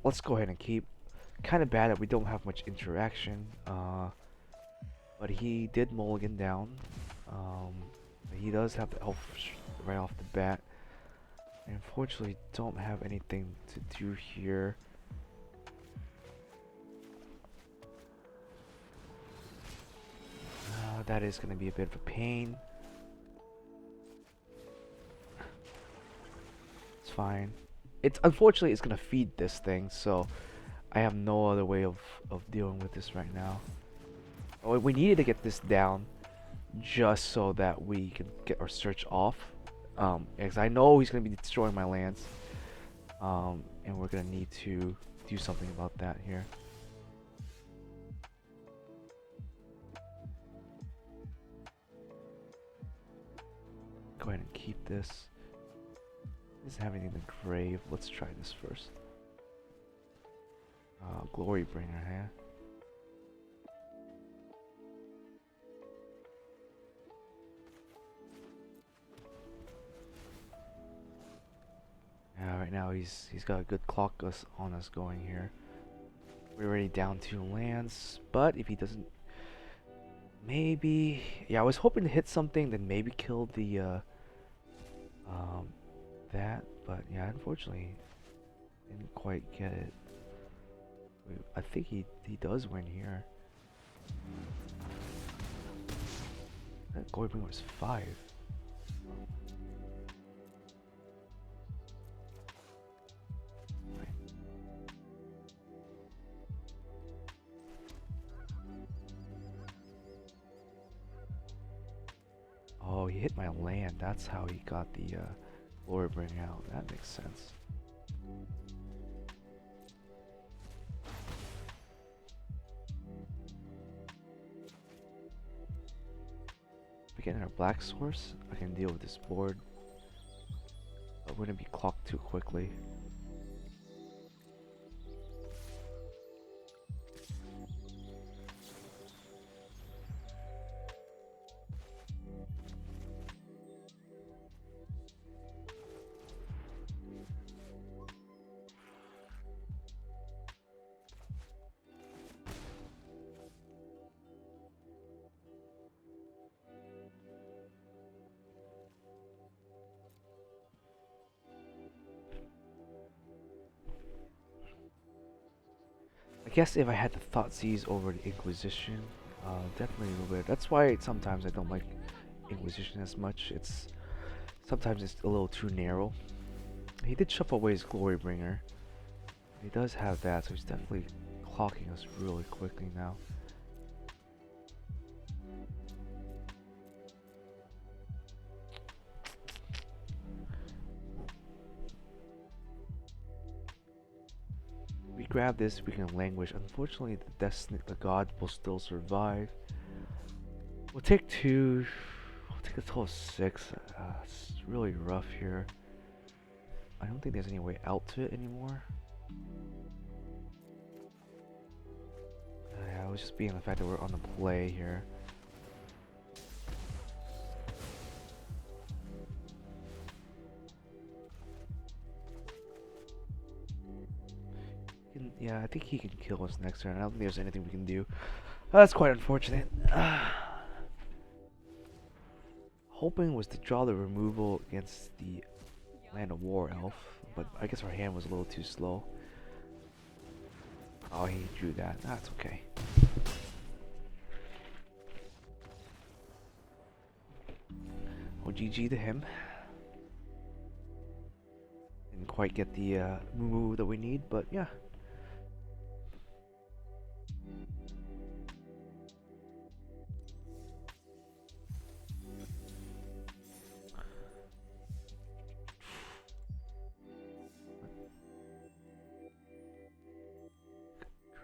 Let's go ahead and keep. Kind of bad that we don't have much interaction. But he did mulligan down. He does have the elf right off the bat. I unfortunately don't have anything to do here. That is going to be a bit of a pain. It's fine. It's unfortunately it's going to feed this thing, so I have no other way of dealing with this right now. Oh, we needed to get this down just so that we can get our search off. Because I know he's going to be destroying my lands. And we're going to need to do something about that here. Go ahead and keep this. Doesn't have anything in the grave. Let's try this first. Glory bringer, huh? Yeah, right now he's got a good clock on us going here. We're already down 2 lands, but if he doesn't, maybe, yeah, I was hoping to hit something, then maybe kill the that, but yeah, unfortunately, didn't quite get it. I think he does win here. That glory bringer was 5. Oh, he hit my land. That's how he got the glory bringer out. That makes sense. If we get in our black source, I can deal with this board. But we're gonna be clocked too quickly. I guess if I had the Thoughtseize over the Inquisition, definitely a little bit. That's why sometimes I don't like Inquisition as much. Sometimes it's a little too narrow. He did shuffle away his Glory Bringer. He does have that, so he's definitely clocking us really quickly now. We grab this, we can languish. Unfortunately, the god will still survive. We'll take 2. We'll take a total of 6. It's really rough here. I don't think there's any way out to it anymore. Yeah, I was just being the fact that we're on the play here. Yeah, I think he can kill us next turn. I don't think there's anything we can do. That's quite unfortunate. Hoping was to draw the removal against the Land of War Elf, but I guess our hand was a little too slow. Oh, he drew that. That's okay. Well, GG to him. Didn't quite get the move that we need, but yeah.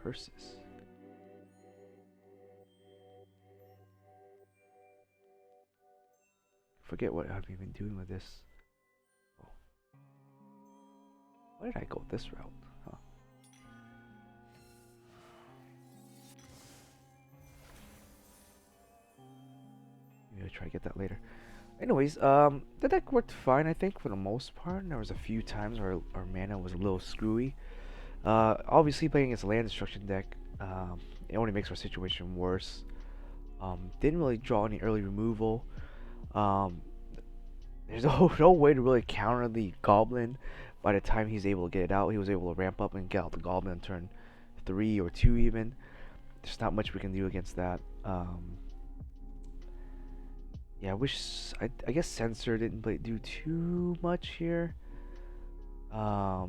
Curses. Forget what I've been doing with this. Oh. Why did I go this route? Huh. Maybe I'll try to get that later. Anyways, the deck worked fine, I think, for the most part. There was a few times where our mana was a little screwy. Obviously, playing against a land destruction deck, it only makes our situation worse. Didn't really draw any early removal. Um, there's no way to really counter the goblin. By the time he's able to get it out, he was able to ramp up and get out the goblin on turn 3 or 2 even. There's not much we can do against that. Yeah, I guess Censor didn't do too much here. I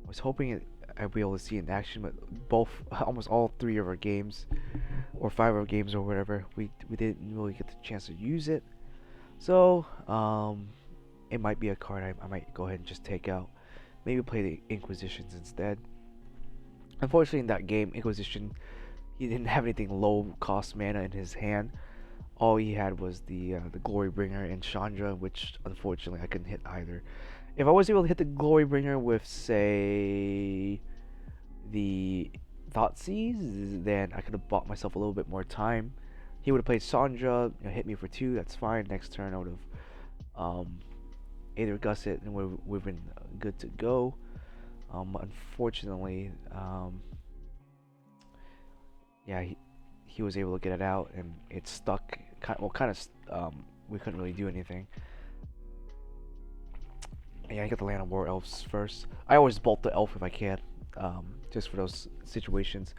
was hoping I'd be able to see it in action, but almost all 3 of our games, or 5 of our games or whatever, we didn't really get the chance to use it. So, it might be a card I might go ahead and just take out. Maybe play the Inquisitions instead. Unfortunately, in that game, Inquisition, he didn't have anything low cost mana in his hand. All he had was the Glorybringer and Chandra, which unfortunately I couldn't hit either. If I was able to hit the Glorybringer with, say, the Thoughtseize, then I could have bought myself a little bit more time. He would have played Chandra, hit me for 2, that's fine. Next turn I would have either Gusset and we've been good to go. Unfortunately, yeah, he was able to get it out and it stuck. We couldn't really do anything. Yeah, I get the Land of War Elves first. I always bolt the elf if I can, just for those situations.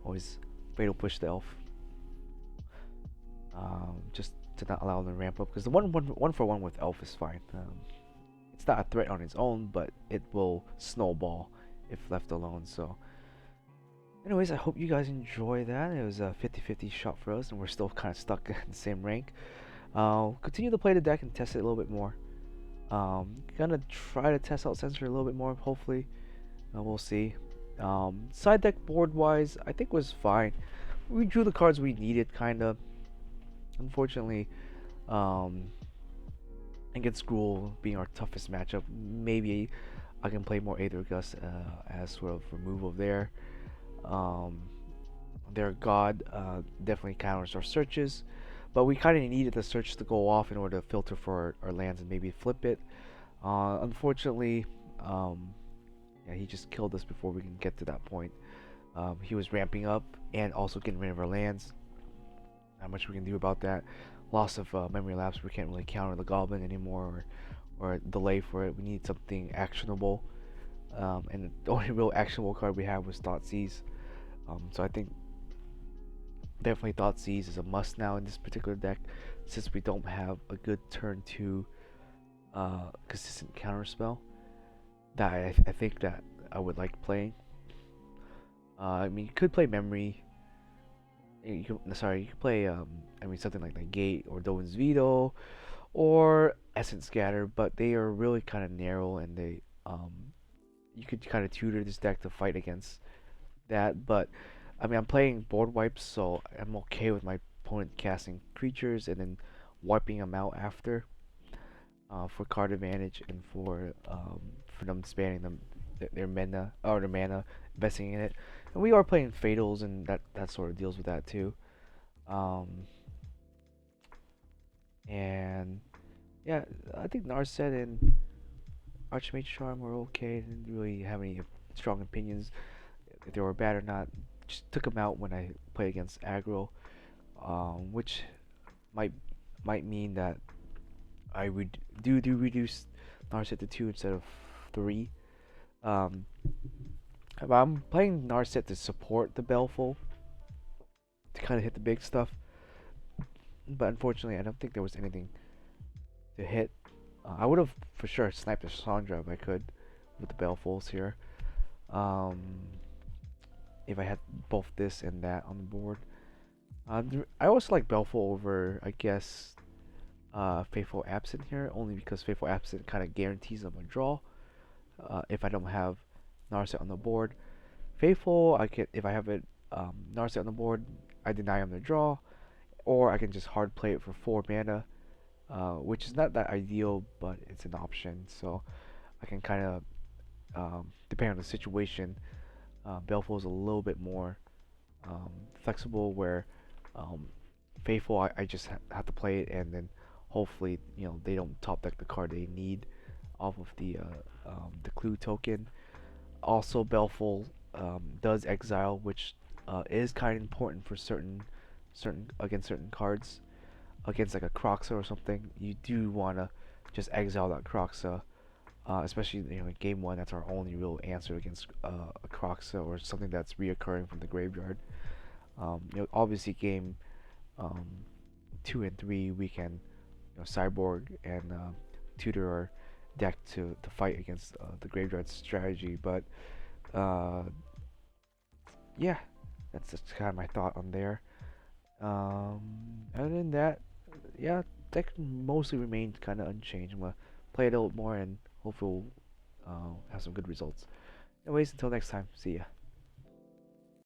Always fatal push the elf, just to not allow them to ramp up. Because the one for one with elf is fine. It's not a threat on its own, but it will snowball if left alone. So, anyways, I hope you guys enjoy that. It was a 50-50 shot for us, and we're still kind of stuck in the same rank. Continue to play the deck and test it a little bit more. Gonna try to test out Censor a little bit more, hopefully. We'll see. Side deck board wise, I think was fine. We drew the cards we needed, kinda. Unfortunately, against Gruul being our toughest matchup, maybe I can play more Aether Gust as sort of removal there. Their God definitely counters our searches, but we kind of needed the search to go off in order to filter for our lands and maybe flip it. Unfortunately, yeah, he just killed us before we can get to that point. He was ramping up and also getting rid of our lands. Not much we can do about that. Loss of memory lapse. We can't really counter the goblin anymore, or delay for it. We need something actionable. And the only real actionable card we have was Thoughtseize. So I think definitely Thoughtseize is a must now in this particular deck, since we don't have a good turn 2 consistent counter spell that I think that I would like playing. I mean, you could play Memory. You could play I mean something like the Gate or Dovin's Veto or Essence Scatter, but they are really kind of narrow, and they you could kind of tutor this deck to fight against that. But I mean, I'm playing board wipes, so I'm okay with my opponent casting creatures and then wiping them out after, for card advantage and for them spamming their mana, investing in it. And we are playing fatals, and that sort of deals with that too. Um, and yeah, I think Narset and Archmage Charm were okay. Didn't really have any strong opinions if they were bad or not. Just took them out when I played against aggro, which might might mean that I would do reduce Narset to 2 instead of 3. Um, but I'm playing Narset to support the Belful to kind of hit the big stuff. But unfortunately, I don't think there was anything to hit. I would have for sure sniped the Sandra if I could with the Belfuls here. Um, if I had both this and that on the board. I also like Belful over, I guess, Faithful Absent here, only because Faithful Absent kind of guarantees them a draw if I don't have Narset on the board. Faithful, I can if I have it Narset on the board, I deny him the draw, or I can just hard play it for 4 mana, which is not that ideal, but it's an option. So I can kind of, depending on the situation, Belful is a little bit more flexible where um, Faithful, I just have to play it and then hopefully they don't top deck the card they need off of the clue token. Also, Belful does exile, which is kind of important for certain against certain cards. Against like a Croxa or something, you do wanna just exile that Croxa, especially in game one. That's our only real answer against a Croxa or something that's reoccurring from the graveyard. Obviously game um, 2 and 3 we can cyborg and tutor our deck to fight against the graveyard strategy, but uh, yeah, that's just kind of my thought on there. Other than that, yeah, deck mostly remained kind of unchanged. I'm gonna play it a little more and hopefully we'll have some good results. Anyways, until next time, see ya.